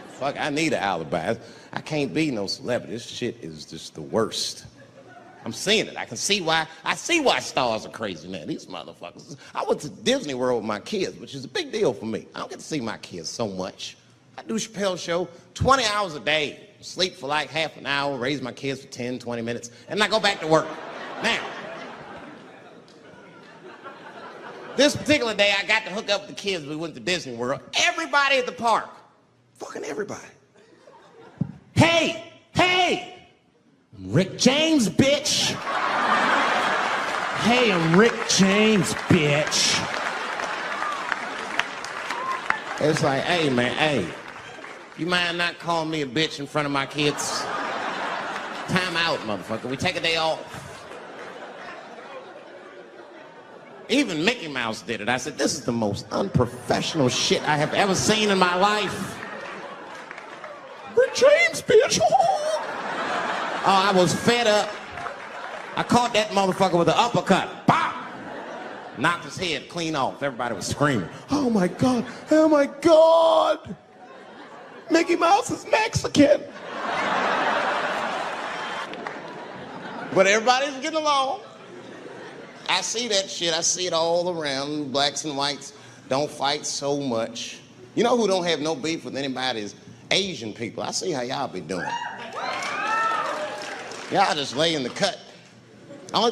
Fuck, I need an alibi. I can't be no celebrity. This shit is just the worst. I'm seeing it. I see why stars are crazy, man. These motherfuckers. I went to Disney World with my kids, which is a big deal for me. I don't get to see my kids so much. I do Chappelle show 20 hours a day, sleep for like half an hour, raise my kids for 10, 20 minutes, and I go back to work. Now, this particular day, I got to hook up with the kids. We went to Disney World. Everybody at the park, fucking everybody. Hey, I'm Rick James, bitch. Hey, I'm Rick James, bitch. It's like, hey, man, hey. You mind not calling me a bitch in front of my kids? Time out, motherfucker. We take a day off. Even Mickey Mouse did it. I said, this is the most unprofessional shit I have ever seen in my life. Rick James, bitch. Oh, I was fed up. I caught that motherfucker with an uppercut. Bop! Knocked his head clean off. Everybody was screaming. Oh my God, oh my God. Mickey Mouse is Mexican. But everybody's getting along. I see that shit. I see it all around. Blacks and whites don't fight so much. You know who don't have no beef with anybody is Asian people. I see how y'all be doing. Y'all just lay in the cut. Only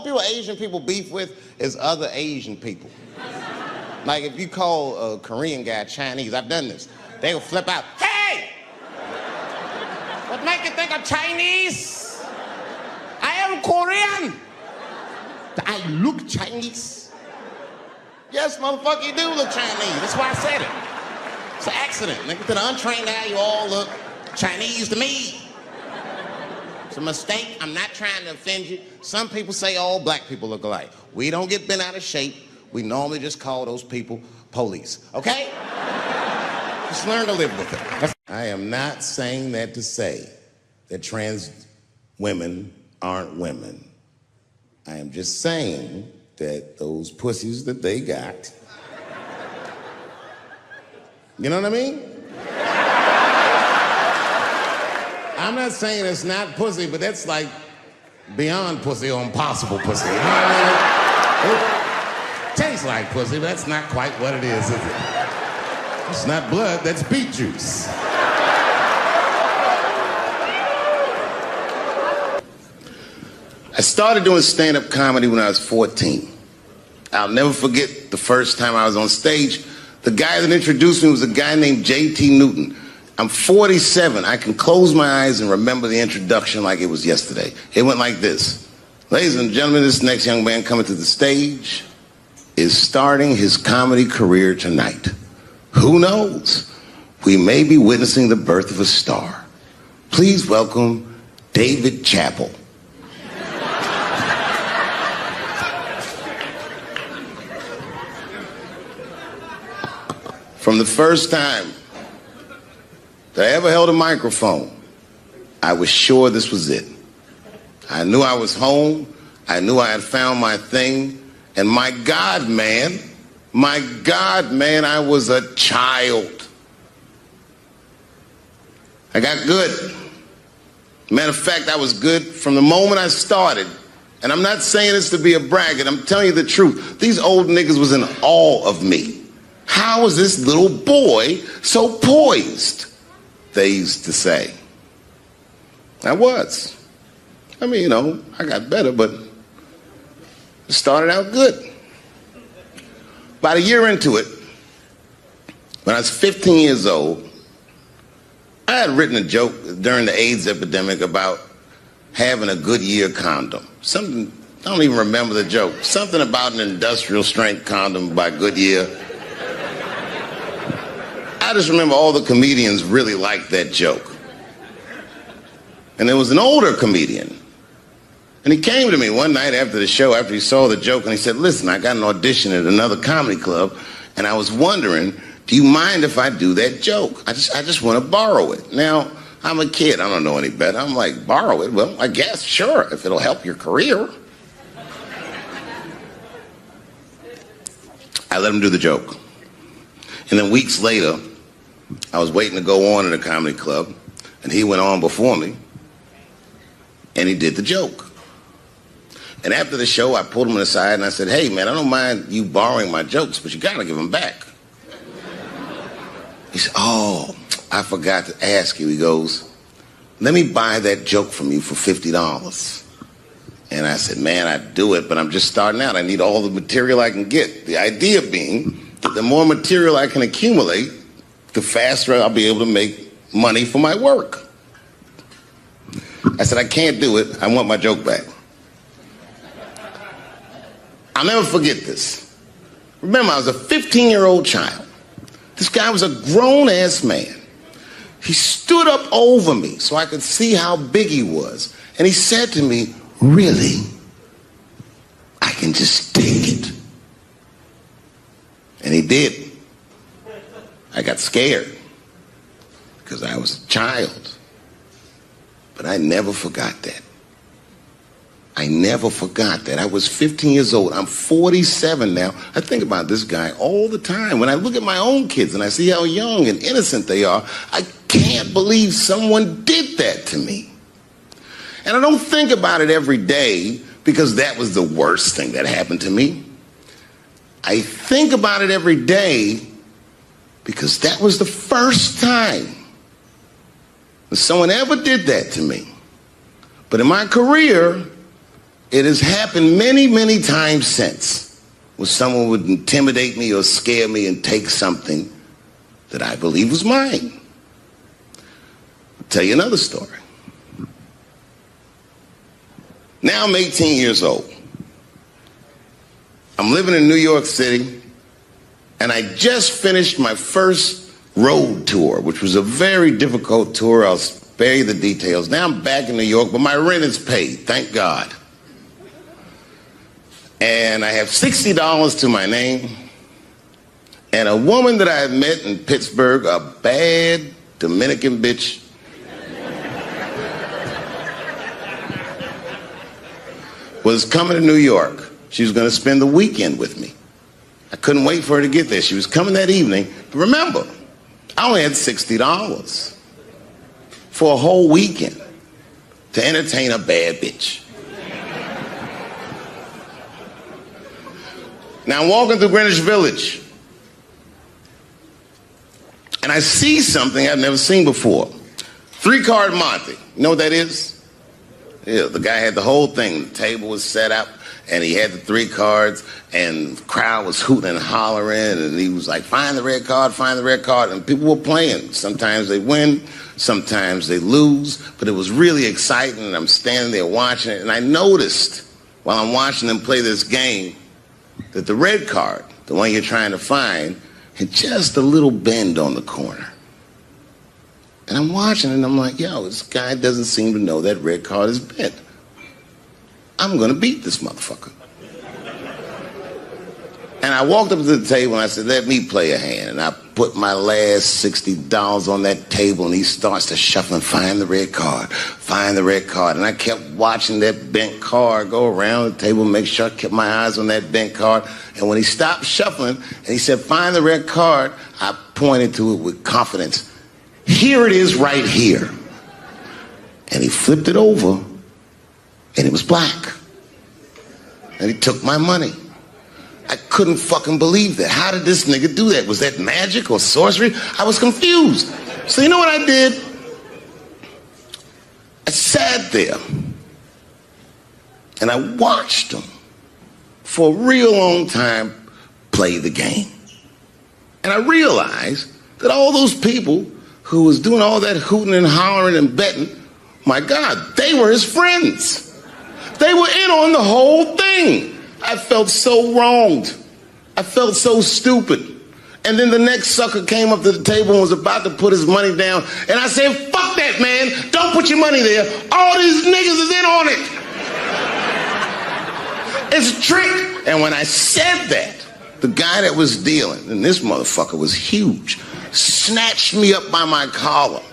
people Asian people beef with is other Asian people. Like if you call a Korean guy Chinese, I've done this. They will flip out. Hey! What make you think I'm Chinese? I am Korean. I look Chinese. Yes, motherfucker, you do look Chinese. That's why I said it. It's an accident. Nigga, to the untrained eye, you all look Chinese to me. It's a mistake. I'm not trying to offend you. Some people say all black people look alike. We don't get bent out of shape. we normally just call those people police, okay? Just learn to live with it. I am not saying that to say that trans women aren't women. I am just saying that those pussies that they got, you know what I mean? I'm not saying it's not pussy, but that's like beyond pussy or impossible pussy. You know what I mean? It tastes like pussy, but that's not quite what it is it? It's not blood, that's beet juice. I started doing stand-up comedy when I was 14. I'll never forget the first time I was on stage. The guy that introduced me was a guy named J.T. Newton. I'm 47. I can close my eyes and remember the introduction like it was yesterday. It went like this. Ladies and gentlemen, this next young man coming to the stage is starting his comedy career tonight. Who knows? We may be witnessing the birth of a star. Please welcome Dave Chappelle. From the first time that I ever held a microphone, I was sure this was it. I knew I was home. I knew I had found my thing. And my God, man, I was a child. I got good. Matter of fact, I was good from the moment I started. And I'm not saying this to be a braggart. I'm telling you the truth. These old niggas was in awe of me. How is this little boy so poised? They used to say. I was. I mean, you know, I got better, but it started out good. About a year into it, when I was 15 years old, I had written a joke during the AIDS epidemic about having a Goodyear condom. Something, I don't even remember the joke. Something about an industrial strength condom by Goodyear. I just remember all the comedians really liked that joke. And there was an older comedian. And he came to me one night after the show, after he saw the joke, and he said, listen, I got an audition at another comedy club, and I was wondering, do you mind if I do that joke? I just want to borrow it. Now, I'm a kid. I don't know any better. I'm like, borrow it? Well, I guess, sure, if it'll help your career. I let him do the joke. And then weeks later, I was waiting to go on in a comedy club, and he went on before me, and he did the joke. And after the show, I pulled him aside and I said, hey, man, I don't mind you borrowing my jokes, but you got to give them back. He said, oh, I forgot to ask you. He goes, let me buy that joke from you for $50. And I said, man, I'd do it, but I'm just starting out. I need all the material I can get. The idea being that the more material I can accumulate, the faster I'll be able to make money for my work. I said, I can't do it. I want my joke back. I'll never forget this. Remember, I was a 15-year-old child. This guy was a grown-ass man. He stood up over me so I could see how big he was. And he said to me, really? I can just take it. And he did. I got scared because I was a child. But I never forgot that. I never forgot that. I was 15 years old. I'm 47 now. I think about this guy all the time. When I look at my own kids and I see how young and innocent they are, I can't believe someone did that to me. And I don't think about it every day because that was the worst thing that happened to me. I think about it every day because that was the first time that someone ever did that to me. But in my career, it has happened many, many times since, where someone would intimidate me or scare me and take something that I believe was mine. I'll tell you another story. Now I'm 18 years old. I'm living in New York City, and I just finished my first road tour, which was a very difficult tour. I'll spare you the details. Now I'm back in New York, but my rent is paid, thank God. and I have $60 to my name, and a woman that I had met in Pittsburgh, a bad Dominican bitch, was coming to New York. She was going to spend the weekend with me. I couldn't wait for her to get there. She was coming that evening. But remember, I only had $60 for a whole weekend to entertain a bad bitch. Now I'm walking through Greenwich Village, and I see something I've never seen before. 3-card Monte. You know what that is? Yeah, the guy had the whole thing. The table was set up, and he had the 3 cards, and the crowd was hooting and hollering, and he was like, find the red card, find the red card, and people were playing. Sometimes they win, sometimes they lose, but it was really exciting, and I'm standing there watching it, and I noticed while I'm watching them play this game that the red card, the one you're trying to find, had just a little bend on the corner. And I'm watching it, and I'm like, yo, this guy doesn't seem to know that red card is bent. I'm going to beat this motherfucker. And I walked up to the table, and I said, let me play a hand. And I put my last $60 on that table, and he starts to shuffle and find the red card, find the red card. And I kept watching that bent card go around the table, make sure I kept my eyes on that bent card. And when he stopped shuffling, and he said, find the red card, I pointed to it with confidence. Here it is right here. And he flipped it over, and it was black. And he took my money. I couldn't fucking believe that. How did this nigga do that? Was that magic or sorcery? I was confused. So you know what I did? I sat there and I watched him for a real long time play the game. And I realized that all those people who was doing all that hooting and hollering and betting, my God, they were his friends. They were in on the whole thing. I felt so wronged. I felt so stupid. And then the next sucker came up to the table and was about to put his money down. And I said, fuck that, man. Don't put your money there. All these niggas is in on it. It's a trick. And when I said that, the guy that was dealing, and this motherfucker was huge, snatched me up by my collar.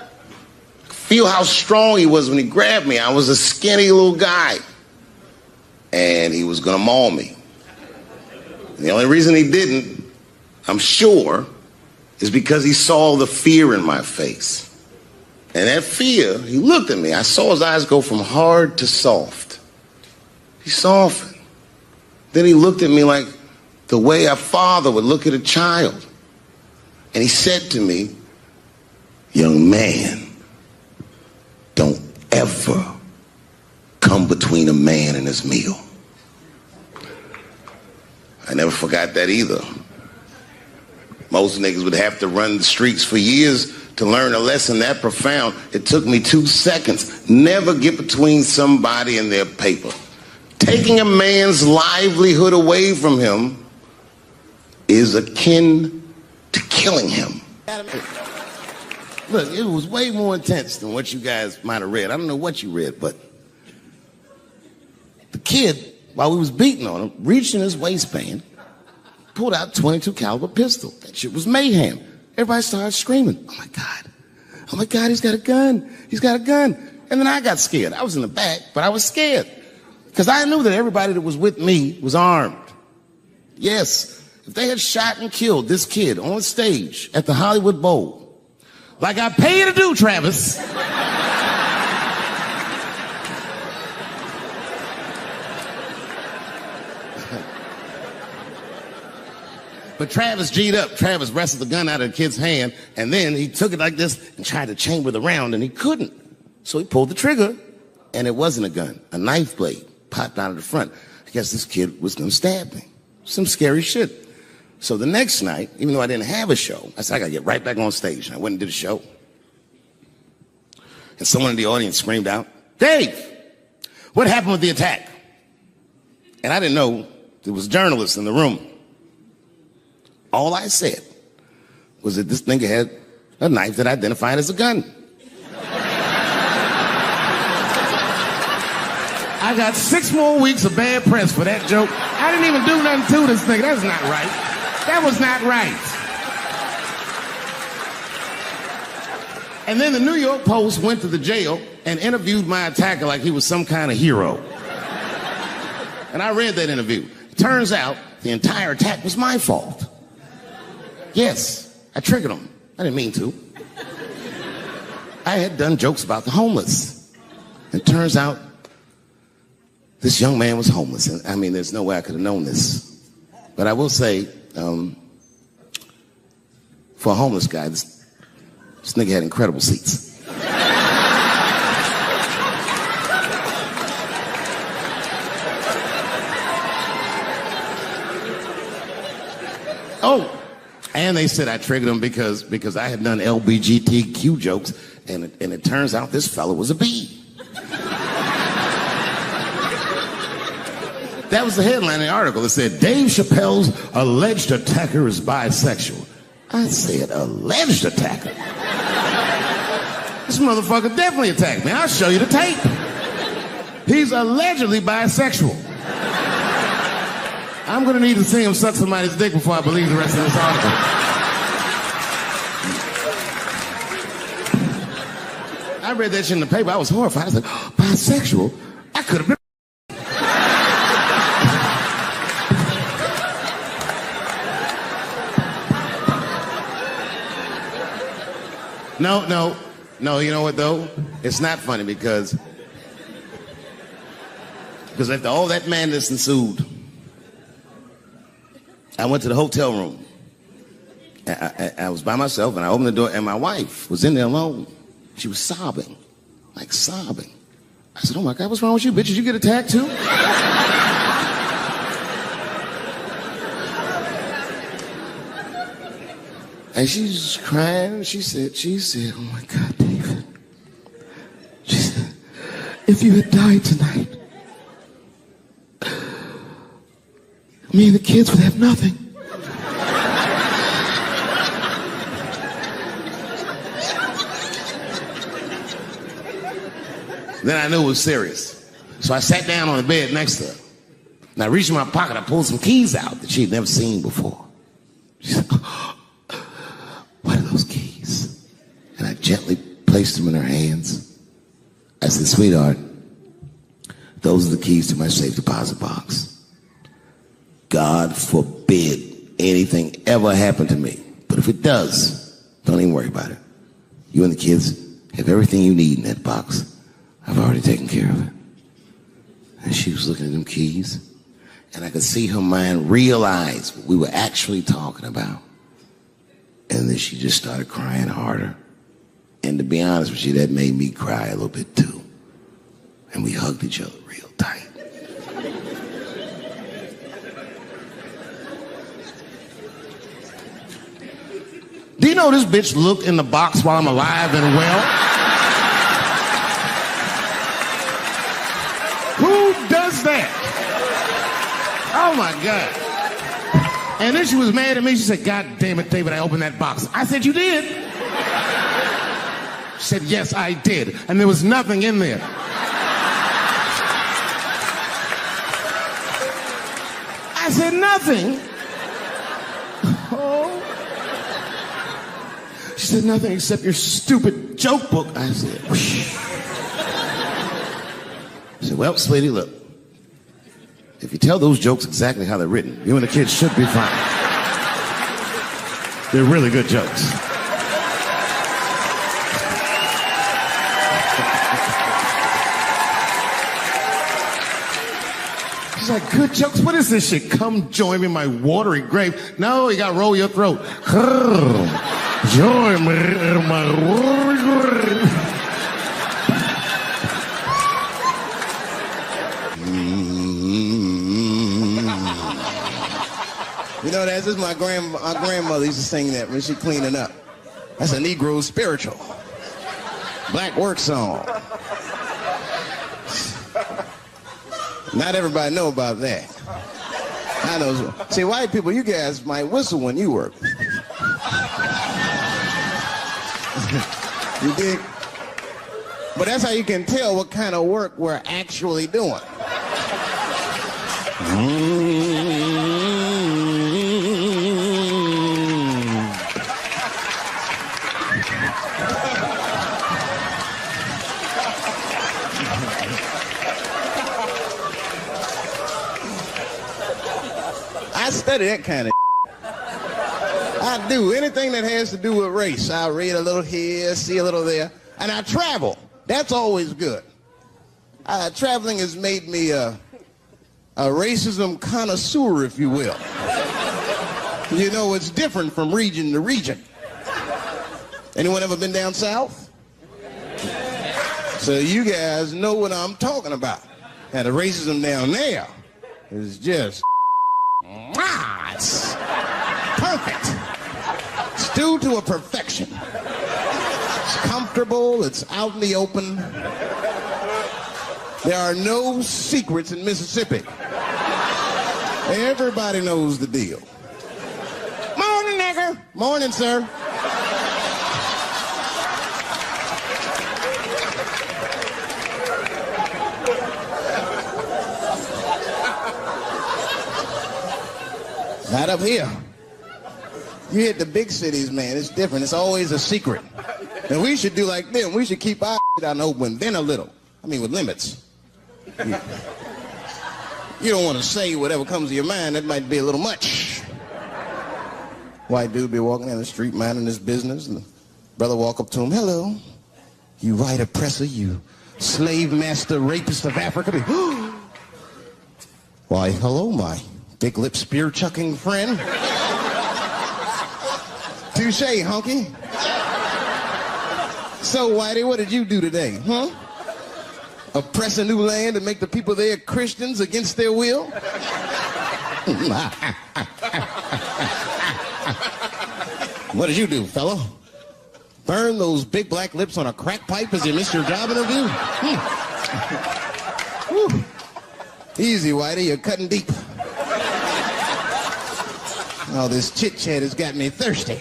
Feel how strong he was when he grabbed me. I was a skinny little guy. And he was going to maul me. The only reason he didn't, I'm sure, is because he saw the fear in my face. And that fear, he looked at me. I saw his eyes go from hard to soft. He softened. Then he looked at me like the way a father would look at a child. And he said to me, young man, don't ever come between a man and his meal. I never forgot that either. Most niggas would have to run the streets for years to learn a lesson that profound. It took me 2 seconds. Never get between somebody and their paper. Taking a man's livelihood away from him is akin to killing him. Look, it was way more intense than what you guys might have read. I don't know what you read, but the kid, while we was beating on him, reached in his waistband, pulled out a .22 caliber pistol. That shit was mayhem. Everybody started screaming, oh my God, he's got a gun, he's got a gun. And then I got scared. I was in the back, but I was scared because I knew that everybody that was with me was armed. Yes, if they had shot and killed this kid on stage at the Hollywood Bowl, like I pay you to do, Travis, but Travis G'd up. Travis wrestled the gun out of the kid's hand, and then he took it like this and tried to chamber the round, and he couldn't. So he pulled the trigger, and it wasn't a gun. A knife blade popped out of the front. I guess this kid was going to stab me. Some scary shit. So the next night, even though I didn't have a show, I said, I got to get right back on stage. And I went and did a show. And someone in the audience screamed out, Dave, what happened with the attack? And I didn't know there was journalists in the room. All I said was that this nigga had a knife that identified as a gun. I got 6 more weeks of bad press for that joke. I didn't even do nothing to this nigga. That's not right. That was not right. And then the New York Post went to the jail and interviewed my attacker like he was some kind of hero. And I read that interview. Turns out the entire attack was my fault. Yes, I triggered him. I didn't mean to. I had done jokes about the homeless. And turns out this young man was homeless. And I mean, there's no way I could have known this. But I will say, for a homeless guy, this nigga had incredible seats. Oh, and they said I triggered him because I had done LBGTQ jokes, and it turns out this fella was a B. That was the headline in the article. It said, Dave Chappelle's alleged attacker is bisexual. I said, alleged attacker? This motherfucker definitely attacked me. I'll show you the tape. He's allegedly bisexual. I'm going to need to see him suck somebody's dick before I believe the rest of this article. I read that shit in the paper. I was horrified. I was like, oh, bisexual? I could have been. No, you know what, though? It's not funny because after all that madness ensued, I went to the hotel room. I was by myself, and I opened the door, and my wife was in there alone. She was sobbing, like sobbing. I said, oh, my God, what's wrong with you, bitch? Did you get attacked, too? And she's crying. She said, oh, my God, David. She said, if you had died tonight, me and the kids would have nothing. Then I knew it was serious. So I sat down on the bed next to her. And I reached in my pocket, I pulled some keys out that she had never seen before. She said, what are those keys? And I gently placed them in her hands. I said, sweetheart, those are the keys to my safe deposit box. God forbid anything ever happen to me. But if it does, don't even worry about it. You and the kids have everything you need in that box. I've already taken care of it. And she was looking at them keys, and I could see her mind realize what we were actually talking about. And then she just started crying harder. And to be honest with you, that made me cry a little bit too. And we hugged each other real tight. Do you know this bitch looked in the box while I'm alive and well? Who does that? Oh my God. And then she was mad at me. She said, God damn it, David, I opened that box. I said, you did? She said, yes, I did. And there was nothing in there. I said, nothing? Oh. She said, nothing except your stupid joke book. I said, whoosh. I said, well, sweetie, look. If you tell those jokes exactly how they're written, you and the kids should be fine. They're really good jokes. She's like, good jokes? What is this shit? Come join me in my watery grave. No, you gotta roll your throat. Join me in my watery grave. You know, that's just our grandmother used to sing that when she cleaning up. That's a Negro spiritual. Black work song. Not everybody know about that. I know. See, white people, you guys might whistle when you work. You dig? But that's how you can tell what kind of work we're actually doing. I study that kind of I do. Anything that has to do with race. I read a little here, see a little there. And I travel. That's always good. Traveling has made me a racism connoisseur, if you will. You know, it's different from region to region. Anyone ever been down south? So you guys know what I'm talking about. And the racism down there is just, it's perfect. It's due to a perfection. It's comfortable, it's out in the open. There are no secrets in Mississippi. Everybody knows the deal. Morning, nigger. Morning, sir. Not up here. You hit the big cities, man. It's different. It's always a secret. And we should do like them. We should keep our out in the open, then a little. I mean, with limits. You don't want to say whatever comes to your mind. That might be a little much. White dude be walking down the street minding his business, and the brother walk up to him. Hello, you white oppressor, you slave master rapist of Africa. Why, hello, my big lip spear chucking friend. Touche, honky. So, Whitey, what did you do today, huh? Oppress a new land and make the people there Christians against their will? What did you do, fellow? Burn those big black lips on a crack pipe as you missed your job interview? Easy, Whitey, you're cutting deep. Oh, this chit-chat has got me thirsty.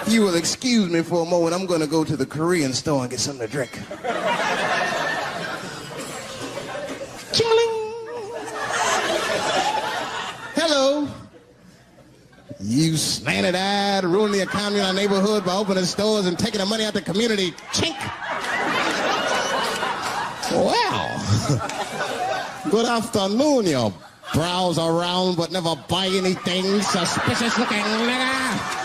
You will excuse me for a moment. I'm going to go to the Korean store and get something to drink. Chilling. Hello. You slanted-eyed, ruining the economy in our neighborhood by opening stores and taking the money out the community. Chink. Wow. Good afternoon, you browse around but never buy anything. Suspicious looking nigga.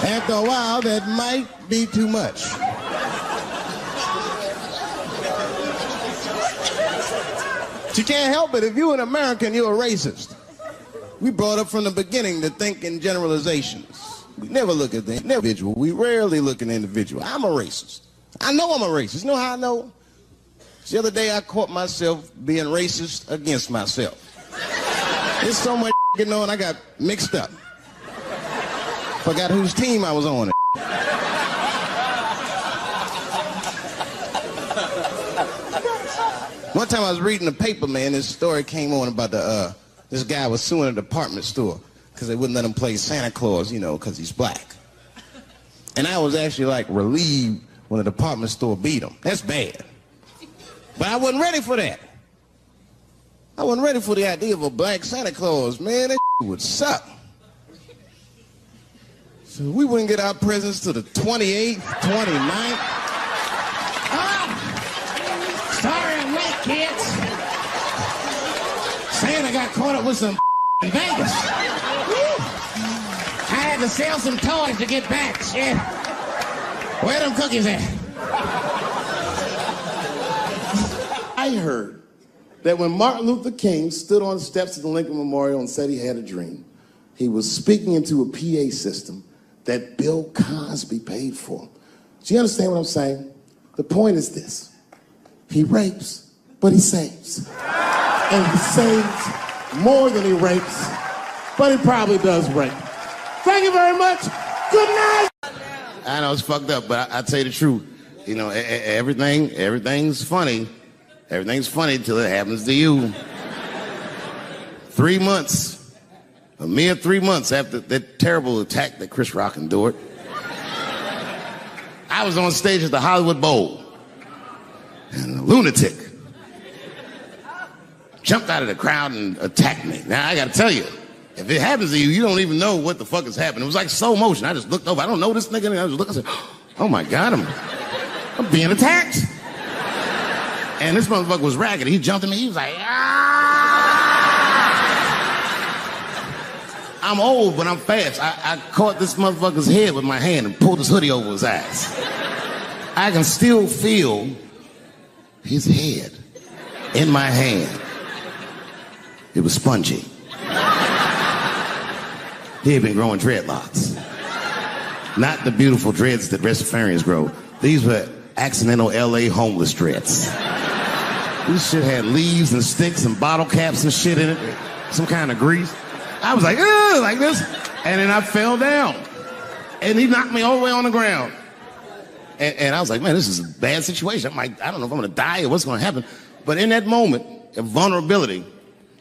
After a while, that might be too much. But you can't help it. If you're an American, you're a racist. We brought up from the beginning to think in generalizations. We never look at the individual. We rarely look at the individual. I'm a racist. I know I'm a racist. You know how I know? The other day I caught myself being racist against myself. There's so much going on, I got mixed up. Forgot whose team I was on. One time I was reading the paper, man, this story came on about this guy was suing a department store because they wouldn't let him play Santa Claus, you know, because he's black. And I was actually like relieved when the department store beat him. That's bad. But I wasn't ready for that. I wasn't ready for the idea of a black Santa Claus, man. That would suck. So we wouldn't get our presents till the 28th, 29th. Sorry, I'm late, kids. Santa got caught up with some in Vegas. I had to sell some toys to get back, shit. Where them cookies at? I heard that when Martin Luther King stood on the steps of the Lincoln Memorial and said he had a dream, he was speaking into a PA system that Bill Cosby paid for. Do you understand what I'm saying? The point is this. He rapes, but he saves. And he saves more than he rapes, but he probably does rape. Thank you very much. Good night. I know it's fucked up, but I tell you the truth. You know, everything's funny. Everything's funny until it happens to you. 3 months, a mere 3 months after that terrible attack that Chris Rock endured, I was on stage at the Hollywood Bowl, and a lunatic jumped out of the crowd and attacked me. Now, I gotta tell you, if it happens to you, you don't even know what the fuck is happening. It was like slow motion. I just looked over. I don't know this nigga. And I just looked and said, oh my God, I'm being attacked. And this motherfucker was ragged. He jumped at me. He was like, I'm old, but I'm fast. I caught this motherfucker's head with my hand and pulled his hoodie over his eyes. I can still feel his head in my hand. It was spongy. He had been growing dreadlocks. Not the beautiful dreads that Rastafarians grow. These were accidental LA homeless dreads. This shit had leaves and sticks and bottle caps and shit in it. Some kind of grease. I was like, ugh, like this. And then I fell down. And he knocked me all the way on the ground. And I was like, man, this is a bad situation. I don't know if I'm going to die or what's going to happen. But in that moment of vulnerability,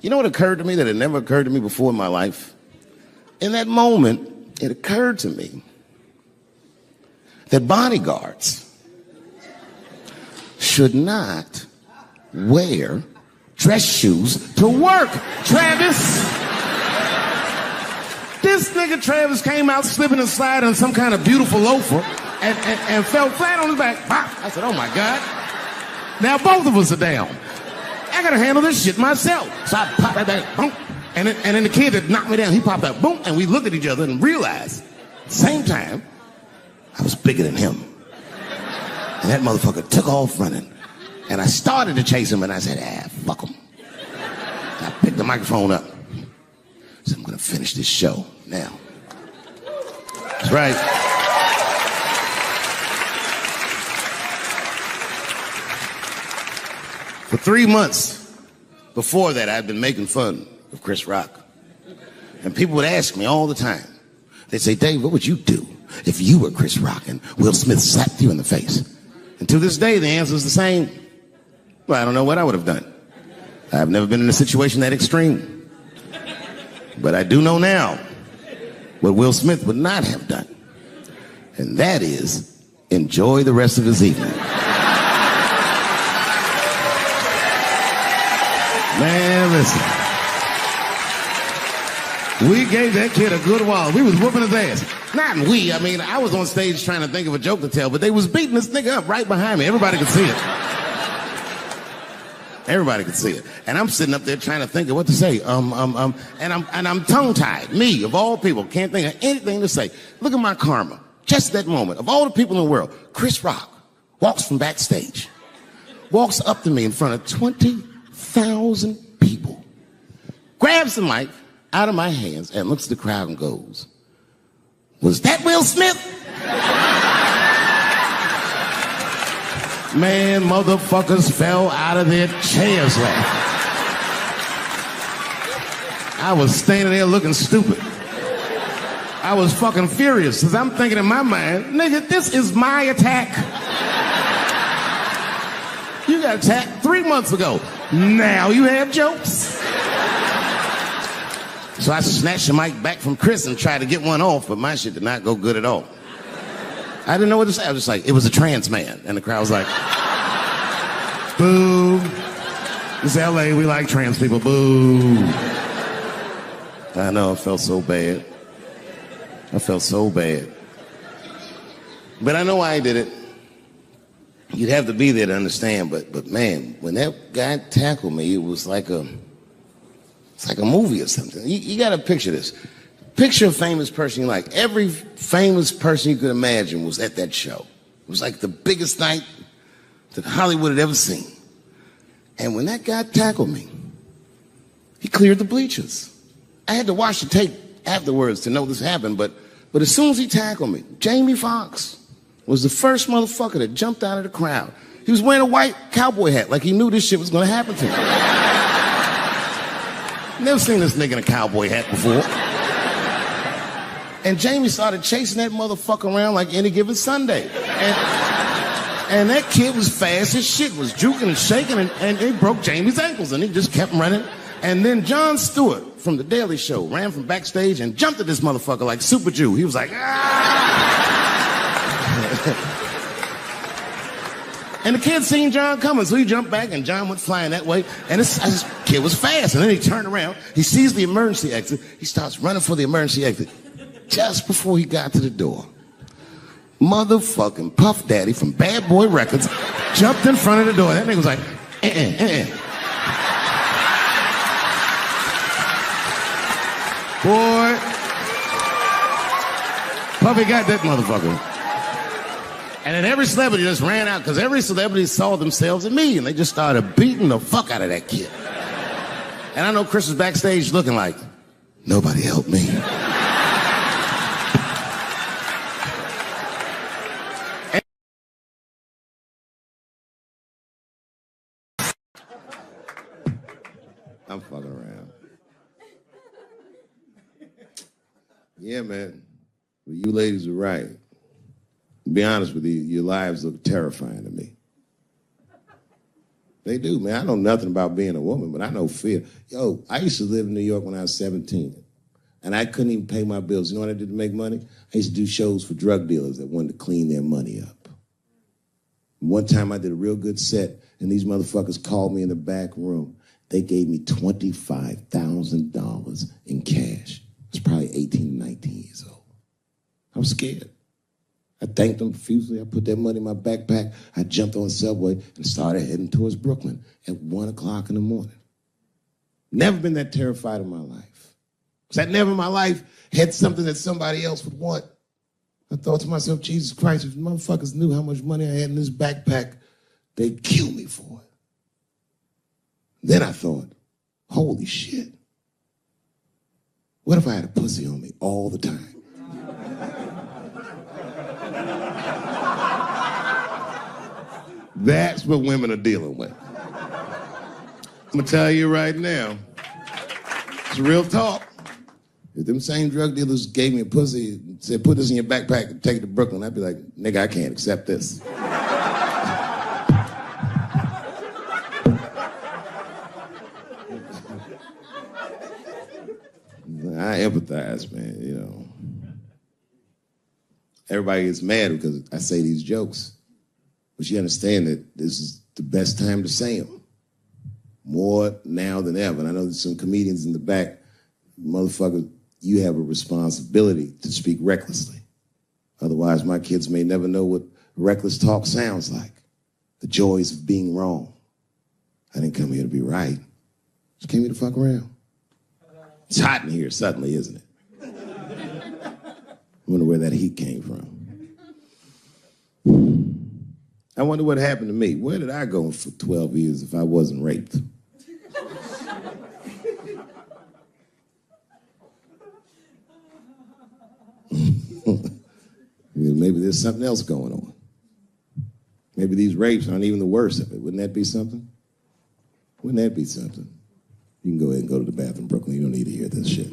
you know what occurred to me that had never occurred to me before in my life? In that moment, it occurred to me that bodyguards should not wear dress shoes to work. Travis! This nigga Travis came out slipping and sliding on some kind of beautiful loafer and fell flat on his back. I said, oh my God. Now both of us are down. I gotta handle this shit myself. So I popped that back, boom. And then the kid that knocked me down, he popped out, boom. And we looked at each other and realized, at the same time, I was bigger than him. And that motherfucker took off running. And I started to chase him and I said, fuck him. And I picked the microphone up. So I'm gonna finish this show now. That's right. For 3 months before that, I'd been making fun of Chris Rock. And people would ask me all the time. They'd say, Dave, what would you do if you were Chris Rock and Will Smith slapped you in the face? And to this day, the answer is the same. Well, I don't know what I would have done. I've never been in a situation that extreme. But I do know now what Will Smith would not have done. And that is enjoy the rest of his evening. Man, listen. We gave that kid a good while. We was whooping his ass. Not we. I mean, I was on stage trying to think of a joke to tell, but they was beating this nigga up right behind me. Everybody could see it. Everybody could see it. And I'm sitting up there trying to think of what to say. And I'm tongue-tied. Me, of all people, can't think of anything to say. Look at my karma. Just that moment. Of all the people in the world, Chris Rock walks from backstage, walks up to me in front of 20,000 people, grabs the mic out of my hands and looks at the crowd and goes, was that Will Smith? Man, motherfuckers fell out of their chairs laughing. I was standing there looking stupid. I was fucking furious because I'm thinking in my mind, nigga, this is my attack. You got attacked 3 months ago. Now you have jokes. So I snatched the mic back from Chris and tried to get one off, but my shit did not go good at all. I didn't know what to say. I was just like, it was a trans man. And the crowd was like, boo. It's LA, we like trans people, boo. I know, I felt so bad. I felt so bad. But I know why I did it. You'd have to be there to understand, but man, when that guy tackled me, it was like it's like a movie or something. You gotta picture this. Picture a famous person you like. Every famous person you could imagine was at that show. It was like the biggest night that Hollywood had ever seen. And when that guy tackled me, he cleared the bleachers. I had to watch the tape afterwards to know this happened, but as soon as he tackled me, Jamie Foxx was the first motherfucker that jumped out of the crowd. He was wearing a white cowboy hat like he knew this shit was gonna happen to him. Never seen this nigga in a cowboy hat before. And Jamie started chasing that motherfucker around like any given Sunday. And that kid was fast as shit, was juking and shaking, and he broke Jamie's ankles, and he just kept running. And then Jon Stewart from The Daily Show ran from backstage and jumped at this motherfucker like Super Jew. He was like, ah! And the kid seen Jon coming, so he jumped back, and Jon went flying that way. And Kid was fast, and then he turned around. He sees the emergency exit. He starts running for the emergency exit. Just before he got to the door, motherfucking Puff Daddy from Bad Boy Records jumped in front of the door. That nigga was like, Boy, Puffy got that motherfucker. And then every celebrity just ran out because every celebrity saw themselves in me, and they just started beating the fuck out of that kid. And I know Chris was backstage looking like, nobody helped me. I'm fucking around. Yeah, man. Well, you ladies are right. To be honest with you, your lives look terrifying to me. They do, man. I know nothing about being a woman, but I know fear. Yo, I used to live in New York when I was 17, and I couldn't even pay my bills. You know what I did to make money? I used to do shows for drug dealers that wanted to clean their money up. One time I did a real good set, and these motherfuckers called me in the back room. They gave me $25,000 in cash. I was probably 18, 19 years old. I was scared. I thanked them profusely. I put that money in my backpack. I jumped on the subway and started heading towards Brooklyn at 1 o'clock in the morning. Never been that terrified in my life. Because I never in my life had something that somebody else would want. I thought to myself, Jesus Christ, if motherfuckers knew how much money I had in this backpack, they'd kill me for it. Then I thought, holy shit. What if I had a pussy on me all the time? That's what women are dealing with. I'm gonna tell you right now, it's real talk. If them same drug dealers gave me a pussy and said, put this in your backpack and take it to Brooklyn, I'd be like, nigga, I can't accept this. I empathize, man, you know. Everybody gets mad because I say these jokes. But you understand that this is the best time to say them. More now than ever. And I know there's some comedians in the back. Motherfucker, you have a responsibility to speak recklessly. Otherwise, my kids may never know what reckless talk sounds like. The joys of being wrong. I didn't come here to be right. Just came here to fuck around. It's hot in here suddenly, isn't it? I wonder where that heat came from. I wonder what happened to me. Where did I go for 12 years if I wasn't raped? Maybe there's something else going on. Maybe these rapes aren't even the worst of it. Wouldn't that be something? Wouldn't that be something? You can go ahead and go to the bathroom, Brooklyn. You don't need to hear this shit.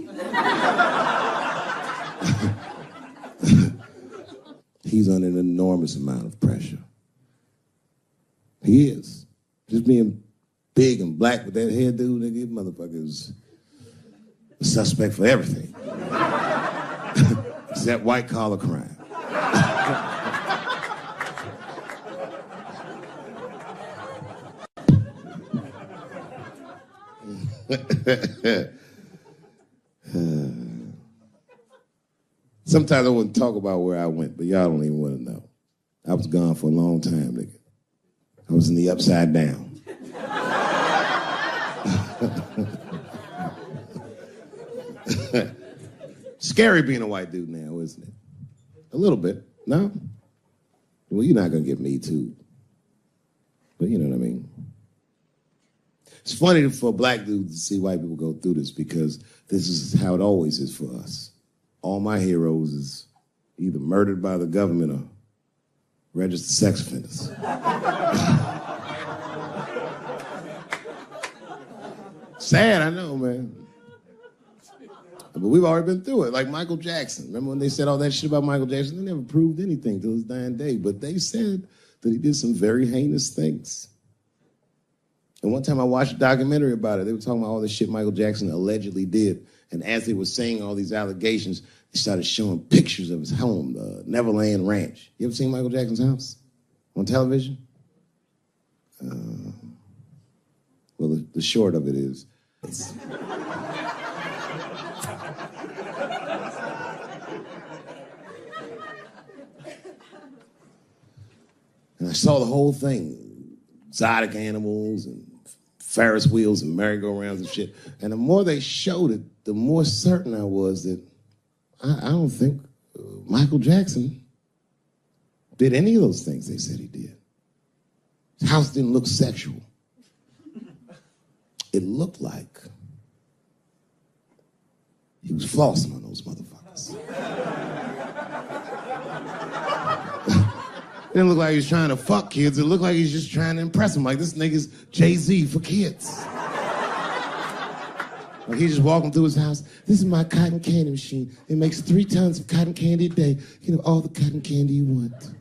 He's under an enormous amount of pressure. He is. Just being big and black with that hairdo, nigga, motherfucker's a suspect for everything. Except white collar crime. Sometimes I wouldn't talk about where I went, but y'all don't even want to know. I was gone for a long time, nigga. I was in the upside down. Scary being a white dude now, isn't it? A little bit, no? Well, you're not gonna get me too. But you know what I mean? It's funny for a black dude to see white people go through this because this is how it always is for us. All my heroes is either murdered by the government or registered sex offenders. Sad, I know, man. But we've already been through it, like Michael Jackson. Remember when they said all that shit about Michael Jackson? They never proved anything till his dying day, but they said that he did some very heinous things. And one time I watched a documentary about it. They were talking about all the shit Michael Jackson allegedly did. And as they were saying all these allegations, they started showing pictures of his home, the Neverland Ranch. You ever seen Michael Jackson's house on television? Well, Well, the short of it is, and I saw the whole thing, exotic animals and Ferris wheels and merry-go-rounds and shit. And the more they showed it, the more certain I was that I don't think Michael Jackson did any of those things they said he did. His house didn't look sexual. It looked like he was flossing on those motherfuckers. It didn't look like he was trying to fuck kids. It looked like he's just trying to impress them. Like, this nigga's Jay-Z for kids. Like, he just walking through his house. This is my cotton candy machine. It makes 3 tons of cotton candy a day. You can have all the cotton candy you want.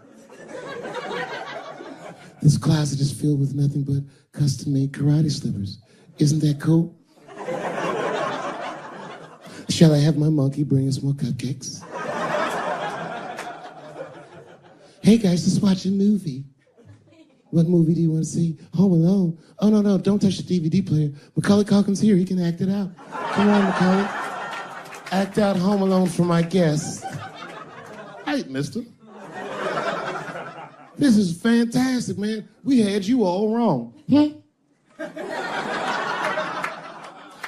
This closet is filled with nothing but custom-made karate slippers. Isn't that cool? Shall I have my monkey bring us more cupcakes? Hey guys, let's watch a movie. What movie do you want to see? Home Alone. Oh, no, don't touch the DVD player. Macaulay Culkin's here, he can act it out. Come on, Macaulay. Act out Home Alone for my guests. Hey, mister. This is fantastic, man. We had you all wrong.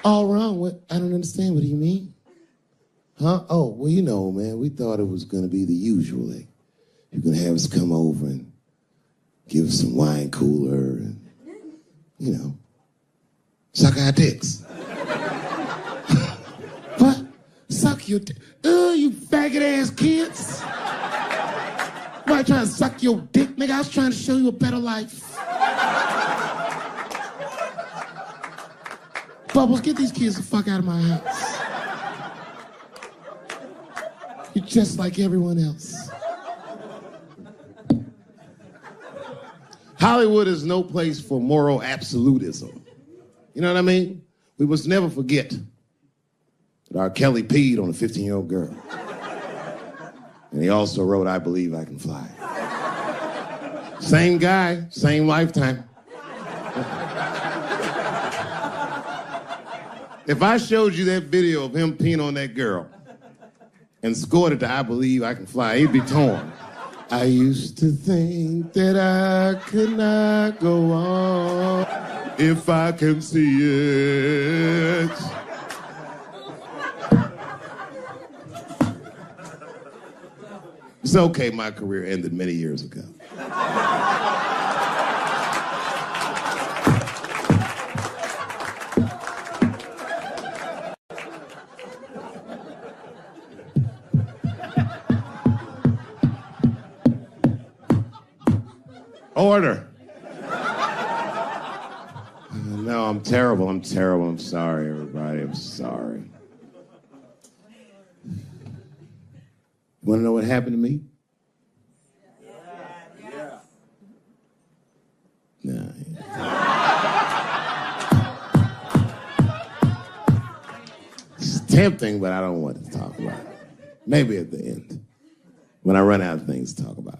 All wrong? What? I don't understand. What do you mean? Huh? Oh, well, you know, man, we thought it was going to be the usual. Like, you're going to have us come over and give us some wine cooler and, you know, suck our dicks. What? Suck your dick? You faggot-ass kids. Why trying to suck your dick, nigga? I was trying to show you a better life. Bubbles, get these kids the fuck out of my house. You're just like everyone else. Hollywood is no place for moral absolutism. You know what I mean? We must never forget that R. Kelly peed on a 15-year-old girl. And he also wrote, I Believe I Can Fly. Same guy, same lifetime. If I showed you that video of him peeing on that girl and scored it to I Believe I Can Fly, he'd be torn. I used to think that I could not go on if I can see it. It's okay, my career ended many years ago. Order. No, I'm terrible. I'm sorry, everybody. I'm sorry. You want to know what happened to me? Nah. It's tempting, but I don't want to talk about it. Maybe at the end, when I run out of things to talk about.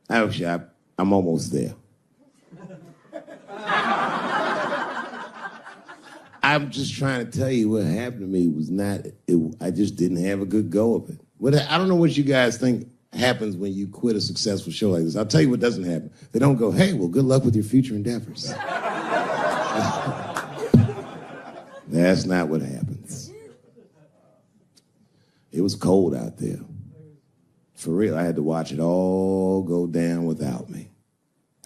Actually, I'm almost there. I'm just trying to tell you what happened to me was not, I just didn't have a good go of it. I don't know what you guys think happens when you quit a successful show like this. I'll tell you what doesn't happen. They don't go, hey, well, good luck with your future endeavors. That's not what happens. It was cold out there. For real, I had to watch it all go down without me.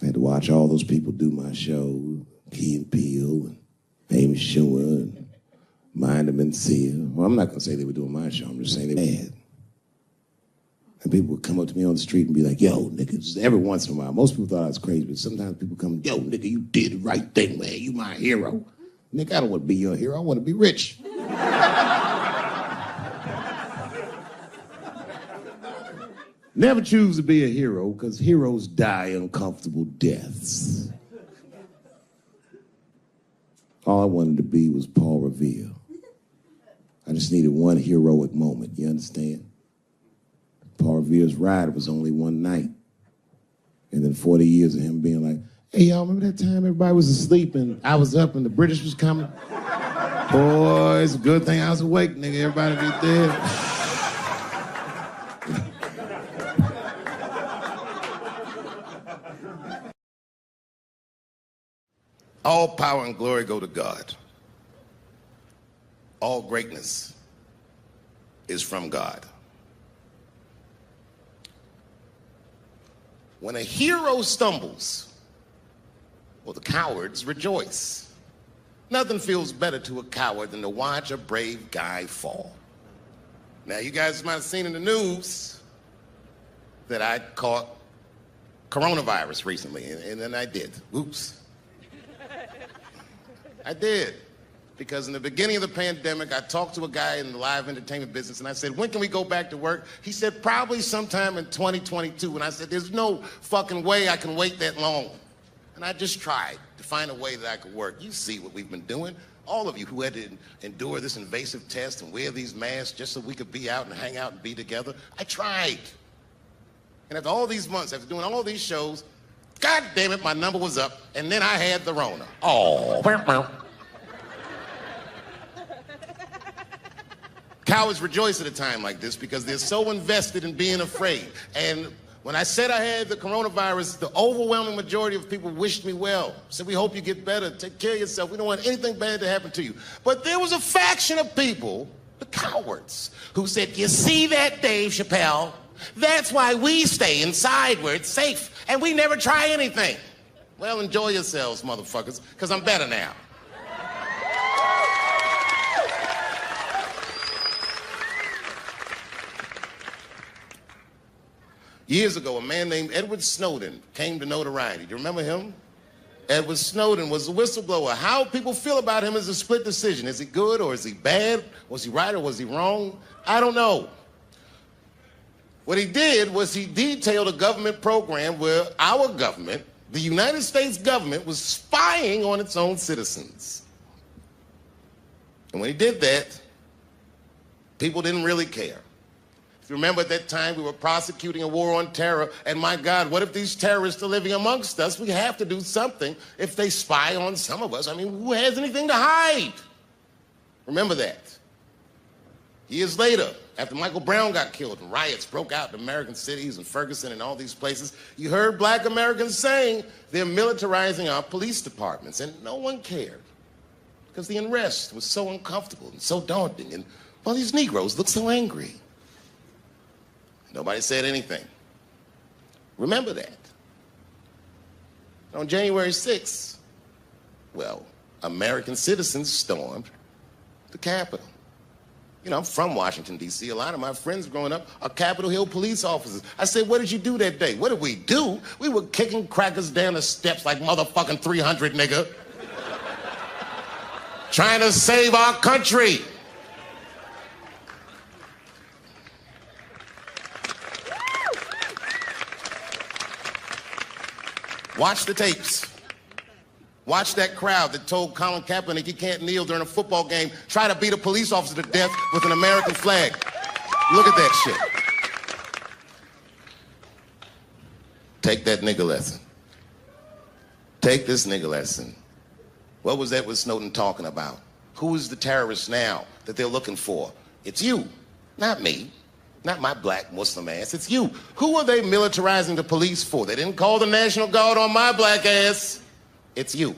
I had to watch all those people do my show, Key and Peele, and Amy Schumer, and Mind and Mencia. Well, I'm not going to say they were doing my show. I'm just saying they were bad. And people would come up to me on the street and be like, yo, nigga, just every once in a while. Most people thought I was crazy, but sometimes people come, yo, nigga, you did the right thing, man. You my hero. Nigga, I don't want to be your hero. I want to be rich. Never choose to be a hero, because heroes die uncomfortable deaths. All I wanted to be was Paul Revere. I just needed one heroic moment, you understand? Paul Revere's ride was only one night. And then 40 years of him being like, Hey, y'all, remember that time everybody was asleep and I was up and the British was coming? Boy, it's a good thing I was awake, nigga. Everybody be dead. All power and glory go to God. All greatness is from God. When a hero stumbles, well, the cowards rejoice. Nothing feels better to a coward than to watch a brave guy fall. Now, you guys might have seen in the news that I caught coronavirus recently, and then I did. Oops. I did. Because in the beginning of the pandemic, I talked to a guy in the live entertainment business, and I said, when can we go back to work? He said, probably sometime in 2022. And I said, there's no fucking way I can wait that long. And I just tried to find a way that I could work. You see what we've been doing. All of you who had to endure this invasive test and wear these masks just so we could be out and hang out and be together. I tried. And after all these months, after doing all these shows, God damn it, my number was up, and then I had the Rona. Oh. Cowards rejoice at a time like this because they're so invested in being afraid. And when I said I had the coronavirus, the overwhelming majority of people wished me well. Said, we hope you get better. Take care of yourself. We don't want anything bad to happen to you. But there was a faction of people, the cowards, who said, you see that, Dave Chappelle? That's why we stay inside where it's safe. And we never try anything. Well, enjoy yourselves, motherfuckers, because I'm better now. Years ago, a man named Edward Snowden came to notoriety. Do you remember him? Edward Snowden was a whistleblower. How people feel about him is a split decision. Is he good or is he bad? Was he right or was he wrong? I don't know. What he did was he detailed a government program where our government, the United States government, was spying on its own citizens. And when he did that, people didn't really care. If you remember at that time, we were prosecuting a war on terror, and my God, what if these terrorists are living amongst us? We have to do something if they spy on some of us. I mean, who has anything to hide? Remember that. Years later, after Michael Brown got killed and riots broke out in American cities and Ferguson and all these places, you heard black Americans saying they're militarizing our police departments, and no one cared because the unrest was so uncomfortable and so daunting, and all these Negroes look so angry. Nobody said anything. Remember that. On January 6th, well, American citizens stormed the Capitol. You know, I'm from Washington, D.C. A lot of my friends growing up are Capitol Hill police officers. I said, what did you do that day? What did we do? We were kicking crackers down the steps like motherfucking 300, nigga. Trying to save our country. Watch the tapes. Watch that crowd that told Colin Kaepernick he can't kneel during a football game, try to beat a police officer to death with an American flag. Look at that shit. Take that nigga lesson. Take this nigga lesson. What was Edward Snowden talking about? Who is the terrorist now that they're looking for? It's you, not me. Not my black Muslim ass, it's you. Who are they militarizing the police for? They didn't call the National Guard on my black ass. It's you.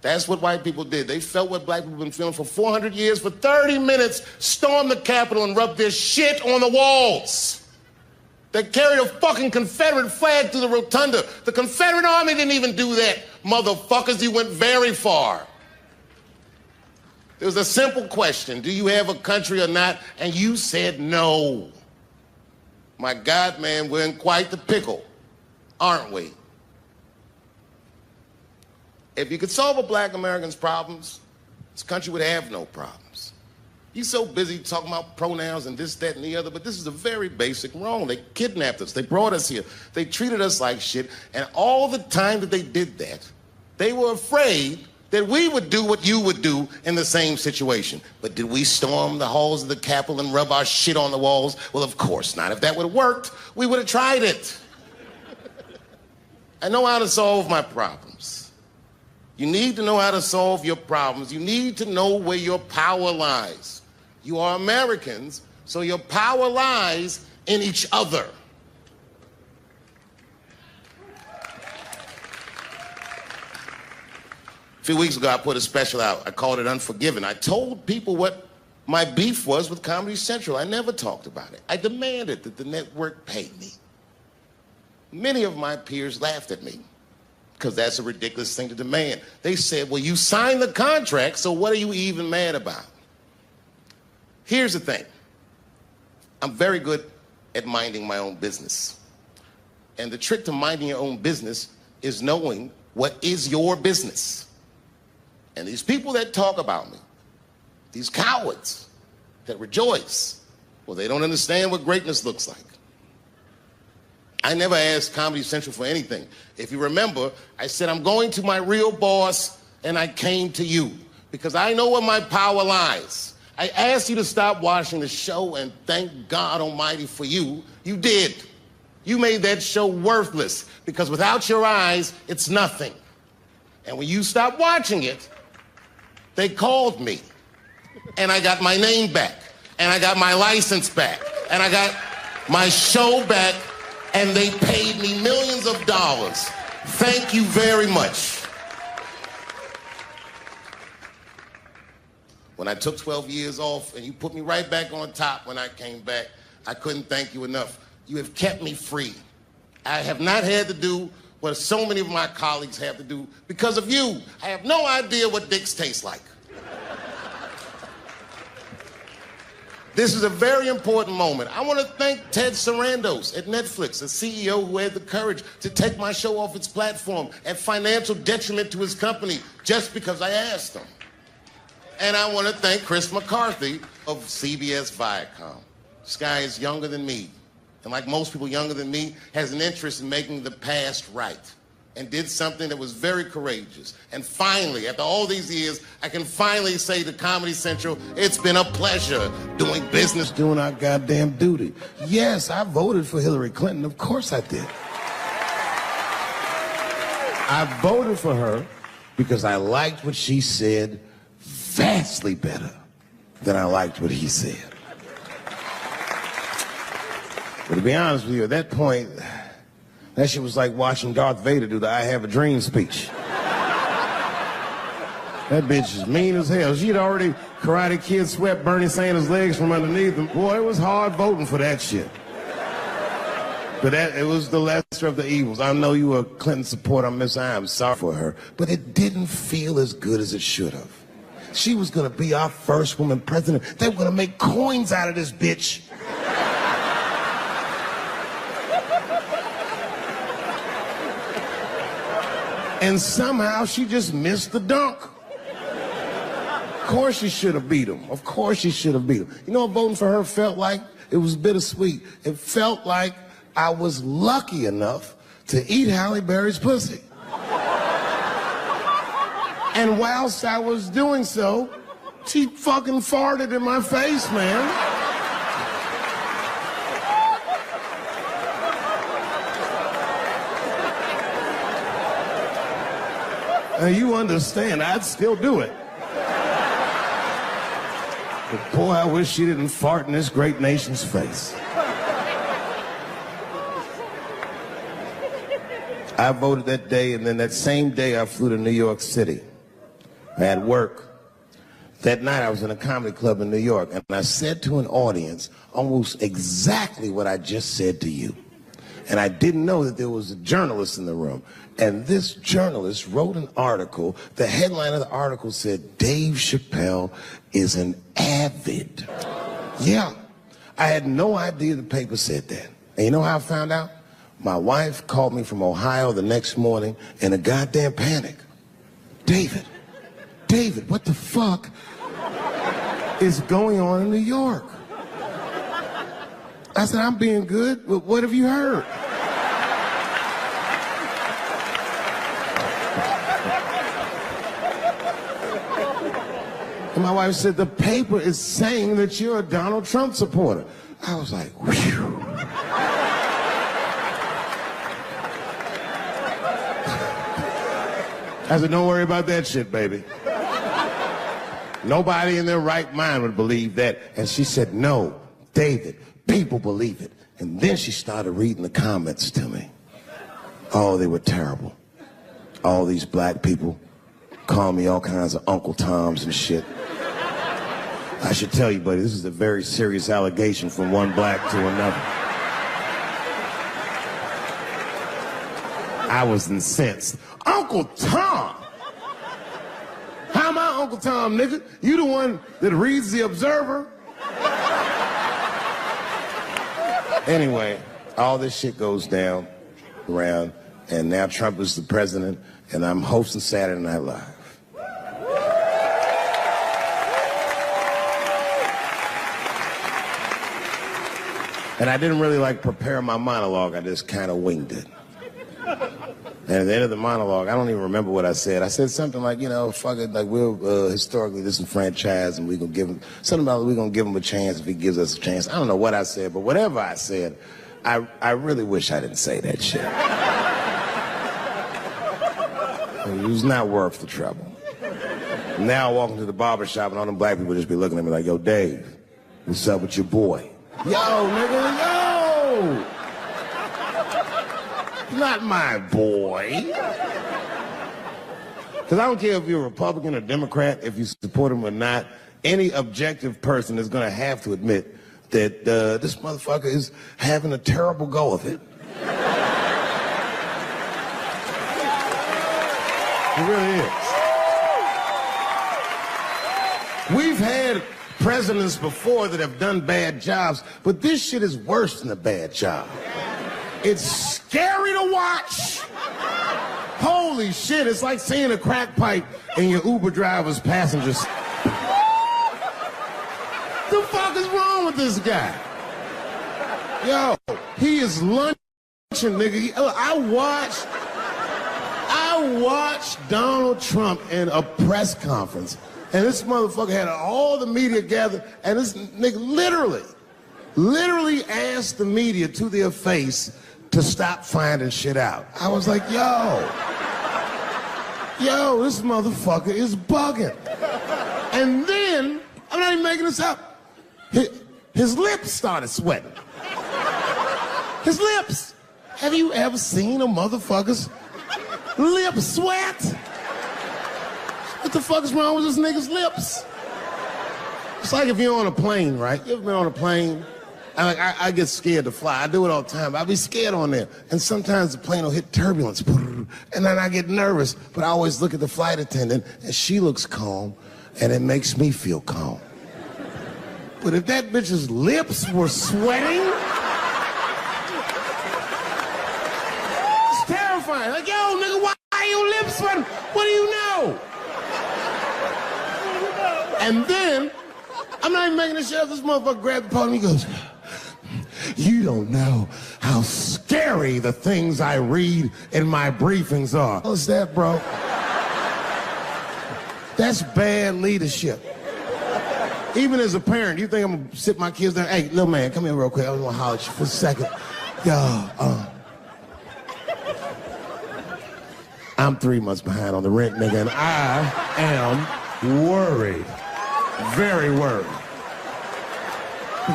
That's what white people did. They felt what black people have been feeling for 400 years. For 30 minutes, stormed the Capitol and rubbed their shit on the walls. They carried a fucking Confederate flag through the rotunda. The Confederate Army didn't even do that. Motherfuckers, you went very far. There was a simple question, do you have a country or not? And you said no. My God, man, we're in quite the pickle, aren't we? If you could solve a black American's problems, this country would have no problems. You're so busy talking about pronouns and this, that, and the other, but this is a very basic wrong. They kidnapped us. They brought us here. They treated us like shit. And all the time that they did that, they were afraid that we would do what you would do in the same situation. But did we storm the halls of the Capitol and rub our shit on the walls? Well, of course not. If that would have worked, we would have tried it. I know how to solve my problems. You need to know how to solve your problems. You need to know where your power lies. You are Americans, so your power lies in each other. A few weeks ago, I put a special out. I called it Unforgiven. I told people what my beef was with Comedy Central. I never talked about it. I demanded that the network pay me. Many of my peers laughed at me because that's a ridiculous thing to demand. They said, well, you signed the contract, so what are you even mad about? Here's the thing. I'm very good at minding my own business. And the trick to minding your own business is knowing what is your business. And these people that talk about me, these cowards that rejoice, well, they don't understand what greatness looks like. I never asked Comedy Central for anything. If you remember, I said, I'm going to my real boss, and I came to you because I know where my power lies. I asked you to stop watching the show, and thank God Almighty for you, you did. You made that show worthless because without your eyes, it's nothing. And when you stopped watching it, they called me, and I got my name back, and I got my license back, and I got my show back, and they paid me millions of dollars. Thank you very much. When I took 12 years off, and you put me right back on top when I came back, I couldn't thank you enough. You have kept me free. I have not had to do what so many of my colleagues have to do because of you. I have no idea what dicks taste like. This is a very important moment. I want to thank Ted Sarandos at Netflix, a CEO who had the courage to take my show off its platform at financial detriment to his company just because I asked him. And I want to thank Chris McCarthy of CBS Viacom. This guy is younger than me. And like most people younger than me, has an interest in making the past right. And did something that was very courageous. And finally, after all these years, I can finally say to Comedy Central, it's been a pleasure doing business, doing our goddamn duty. Yes, I voted for Hillary Clinton. Of course I did. I voted for her because I liked what she said vastly better than I liked what he said. But to be honest with you, at that point, that shit was like watching Darth Vader do the I Have a Dream speech. That bitch is mean as hell. She'd already Karate Kid swept Bernie Sanders' legs from underneath him. Boy, it was hard voting for that shit. But it was the lesser of the evils. I know you were a Clinton supporter, Miss I am sorry for her. But it didn't feel as good as it should have. She was gonna be our first woman president. They were gonna make coins out of this bitch. And somehow she just missed the dunk. Of course she should have beat him. Of course she should have beat him. You know what voting for her felt like? It was bittersweet. It felt like I was lucky enough to eat Halle Berry's pussy. And whilst I was doing so, she fucking farted in my face, man. Now you understand, I'd still do it. But boy, I wish she didn't fart in this great nation's face. I voted that day, and then that same day I flew to New York City. I had work. That night I was in a comedy club in New York, and I said to an audience almost exactly what I just said to you. And I didn't know that there was a journalist in the room. And this journalist wrote an article. The headline of the article said, Dave Chappelle is an avid. Yeah, I had no idea the paper said that. And you know how I found out? My wife called me from Ohio the next morning in a goddamn panic. David, what the fuck is going on in New York? I said, I'm being good, but what have you heard? And my wife said, the paper is saying that you're a Donald Trump supporter. I was like, whew. I said, don't worry about that shit, baby. Nobody in their right mind would believe that. And she said, no, David, people believe it. And then she started reading the comments to me. Oh, they were terrible. All these black people call me all kinds of Uncle Toms and shit. I should tell you, buddy, this is a very serious allegation from one black to another. I was incensed. Uncle Tom? How am I Uncle Tom, nigga? You the one that reads the Observer? Anyway, all this shit goes down around, and now Trump is the president, and I'm hosting Saturday Night Live. And I didn't really prepare my monologue, I just kind of winged it. And at the end of the monologue, I don't even remember what I said. I said something like, fuck it, we're historically disenfranchised, and we're going to give him, something about we're going to give him a chance if he gives us a chance. I don't know what I said, but whatever I said, I really wish I didn't say that shit. It was not worth the trouble. Now I walk into the barbershop, and all them black people just be looking at me like, yo, Dave, what's up with your boy? Yo, nigga, yo! Not my boy. Because I don't care if you're a Republican or Democrat, if you support him or not, any objective person is going to have to admit that this motherfucker is having a terrible go of it. It really is. We've had presidents before that have done bad jobs, but this shit is worse than a bad job. It's scary to watch. Holy shit, it's like seeing a crack pipe in your Uber driver's passengers. The fuck is wrong with this guy? Yo, he is lunching, nigga. I watched Donald Trump in a press conference, and this motherfucker had all the media gathered, and this nigga literally asked the media to their face to stop finding shit out. I was like, yo, this motherfucker is bugging. And then, I'm not even making this up, his lips started sweating. His lips. Have you ever seen a motherfucker's lips sweat? What the fuck is wrong with this nigga's lips? It's like if you're on a plane, right? You ever been on a plane? I get scared to fly. I do it all the time. I be scared on there. And sometimes the plane will hit turbulence. And then I get nervous. But I always look at the flight attendant, and she looks calm, and it makes me feel calm. But if that bitch's lips were sweating, it's terrifying. Like, yo, nigga, why are your lips sweating? What do you know? And then, I'm not even making this shit up. This motherfucker grabbed the podium, he goes, you don't know how scary the things I read in my briefings are. What's that, bro? That's bad leadership. Even as a parent, you think I'm gonna sit my kids down? Hey, little man, come here real quick. I just wanna holler at you for a second. Yo, I'm 3 months behind on the rent, nigga, and I am worried. Very worried.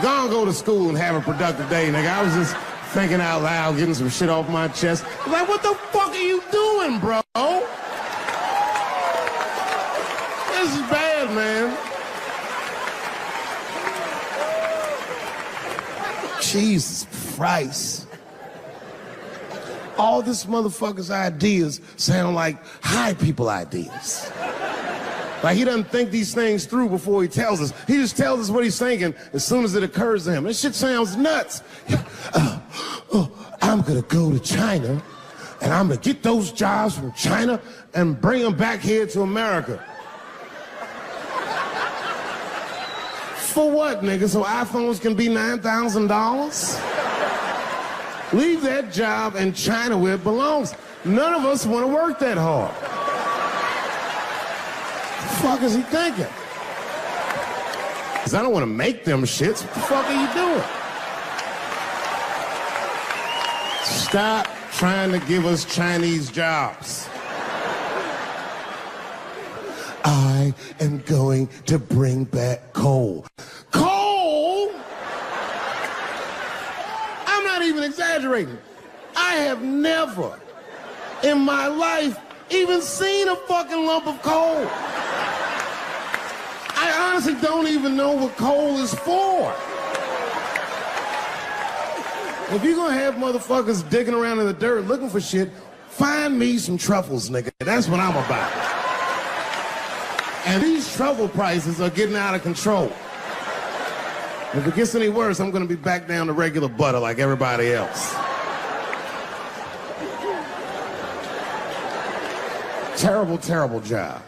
Go to school and have a productive day, nigga. I was just thinking out loud, getting some shit off my chest. Like, what the fuck are you doing, bro? This is bad, man. Jesus Christ. All this motherfucker's ideas sound like high people ideas. Like, he doesn't think these things through before he tells us. He just tells us what he's thinking as soon as it occurs to him. This shit sounds nuts. I'm gonna go to China, and I'm gonna get those jobs from China and bring them back here to America. For what, nigga? So iPhones can be $9,000? Leave that job in China where it belongs. None of us want to work that hard. What the fuck is he thinking? Because I don't want to make them shits. What the fuck are you doing? Stop trying to give us Chinese jobs. I am going to bring back coal. Coal? I'm not even exaggerating. I have never in my life even seen a fucking lump of coal. I honestly don't even know what coal is for. If you're gonna have motherfuckers digging around in the dirt looking for shit, find me some truffles, nigga. That's what I'm about. And these truffle prices are getting out of control. If it gets any worse, I'm gonna be back down to regular butter like everybody else. Terrible, terrible job.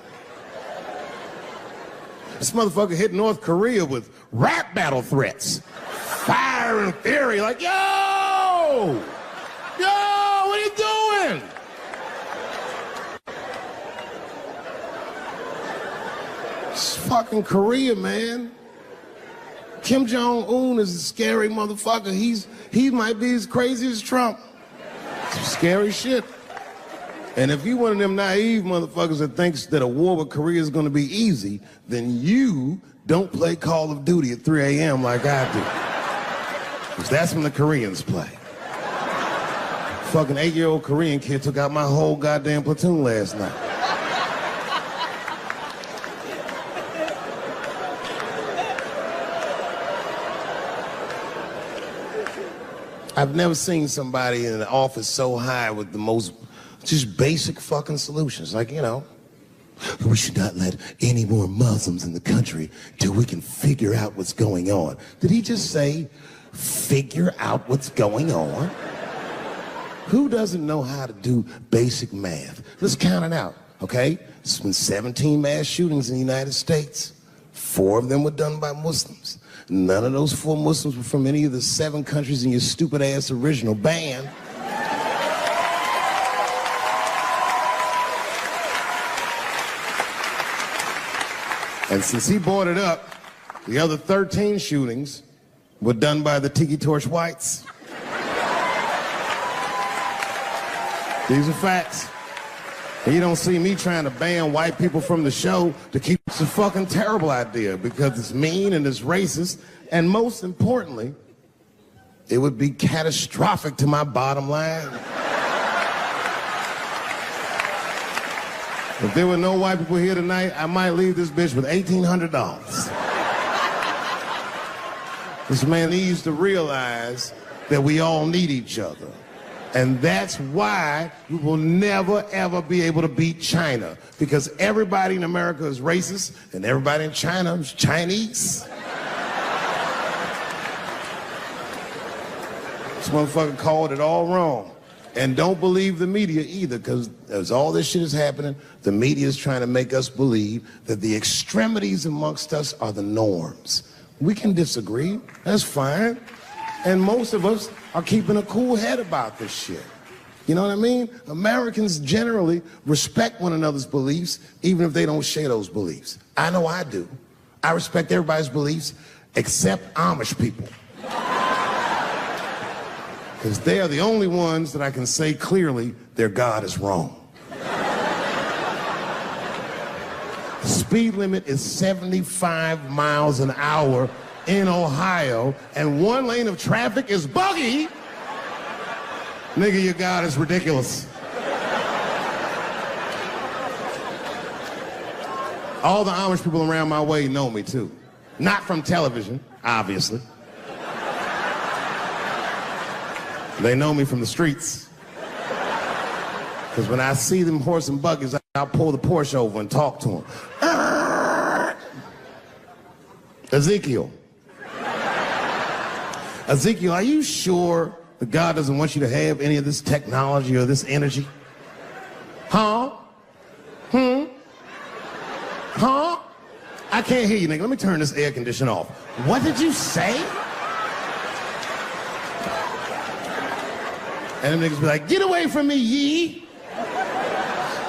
This motherfucker hit North Korea with rap battle threats. Fire and fury, like, yo! Yo, what are you doing? It's fucking Korea, man. Kim Jong-un is a scary motherfucker. He might be as crazy as Trump. Some scary shit. And if you one of them naive motherfuckers that thinks that a war with Korea is going to be easy, then you don't play Call of Duty at 3 a.m. like I do. Because that's when the Koreans play. Fucking 8-year-old Korean kid took out my whole goddamn platoon last night. I've never seen somebody in an office so high with the most just basic fucking solutions. Like, you know, we should not let any more Muslims in the country till we can figure out what's going on. Did he just say, figure out what's going on? Who doesn't know how to do basic math? Let's count it out, okay? There's been 17 mass shootings in the United States. 4 of them were done by Muslims. None of those 4 Muslims were from any of the 7 countries in your stupid ass original band. And since he brought it up, the other 13 shootings were done by the Tiki Torch Whites. These are facts. And you don't see me trying to ban white people from the show to keep it's a fucking terrible idea because it's mean and it's racist. And most importantly, it would be catastrophic to my bottom line. If there were no white people here tonight, I might leave this bitch with $1,800. This man needs to realize that we all need each other. And that's why we will never, ever be able to beat China. Because everybody in America is racist, and everybody in China is Chinese. This motherfucker called it all wrong. And don't believe the media either, because as all this shit is happening, the media is trying to make us believe that the extremities amongst us are the norms. We can disagree, that's fine. And most of us are keeping a cool head about this shit. You know what I mean? Americans generally respect one another's beliefs, even if they don't share those beliefs. I know I do. I respect everybody's beliefs, except Amish people. Because they are the only ones that I can say clearly their God is wrong. The speed limit is 75 miles an hour in Ohio, and 1 lane of traffic is buggy. Nigga, your God is ridiculous. All the Amish people around my way know me too. Not from television, obviously. They know me from the streets. Because when I see them horse and buggies, I'll pull the Porsche over and talk to them. Ezekiel, are you sure that God doesn't want you to have any of this technology or this energy? Huh? Huh? I can't hear you, nigga. Let me turn this air conditioner off. What did you say? And them niggas be like, get away from me, ye.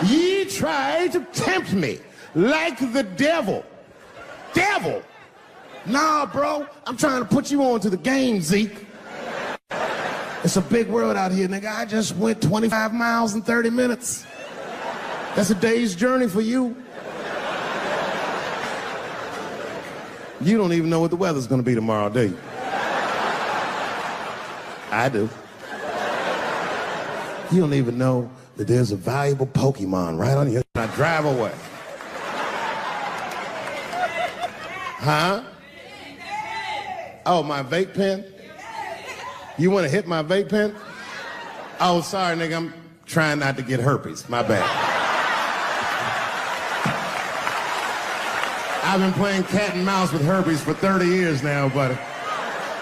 Ye tried to tempt me like the devil. Devil? Nah, bro. I'm trying to put you on to the game, Zeke. It's a big world out here, nigga. I just went 25 miles in 30 minutes. That's a day's journey for you. You don't even know what the weather's gonna be tomorrow, do you? I do. You don't even know that there's a valuable Pokemon right on you. I drive away. Huh? Oh, my vape pen? You want to hit my vape pen? Oh, sorry, nigga. I'm trying not to get herpes. My bad. I've been playing cat and mouse with herpes for 30 years now, but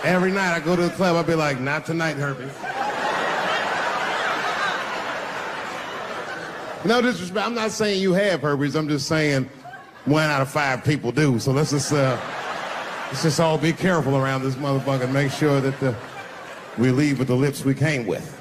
every night I go to the club, I'll be like, not tonight, herpes. No disrespect. I'm not saying you have herpes. I'm just saying 1 out of 5 people do. So let's just all be careful around this motherfucker and make sure that we leave with the lips we came with.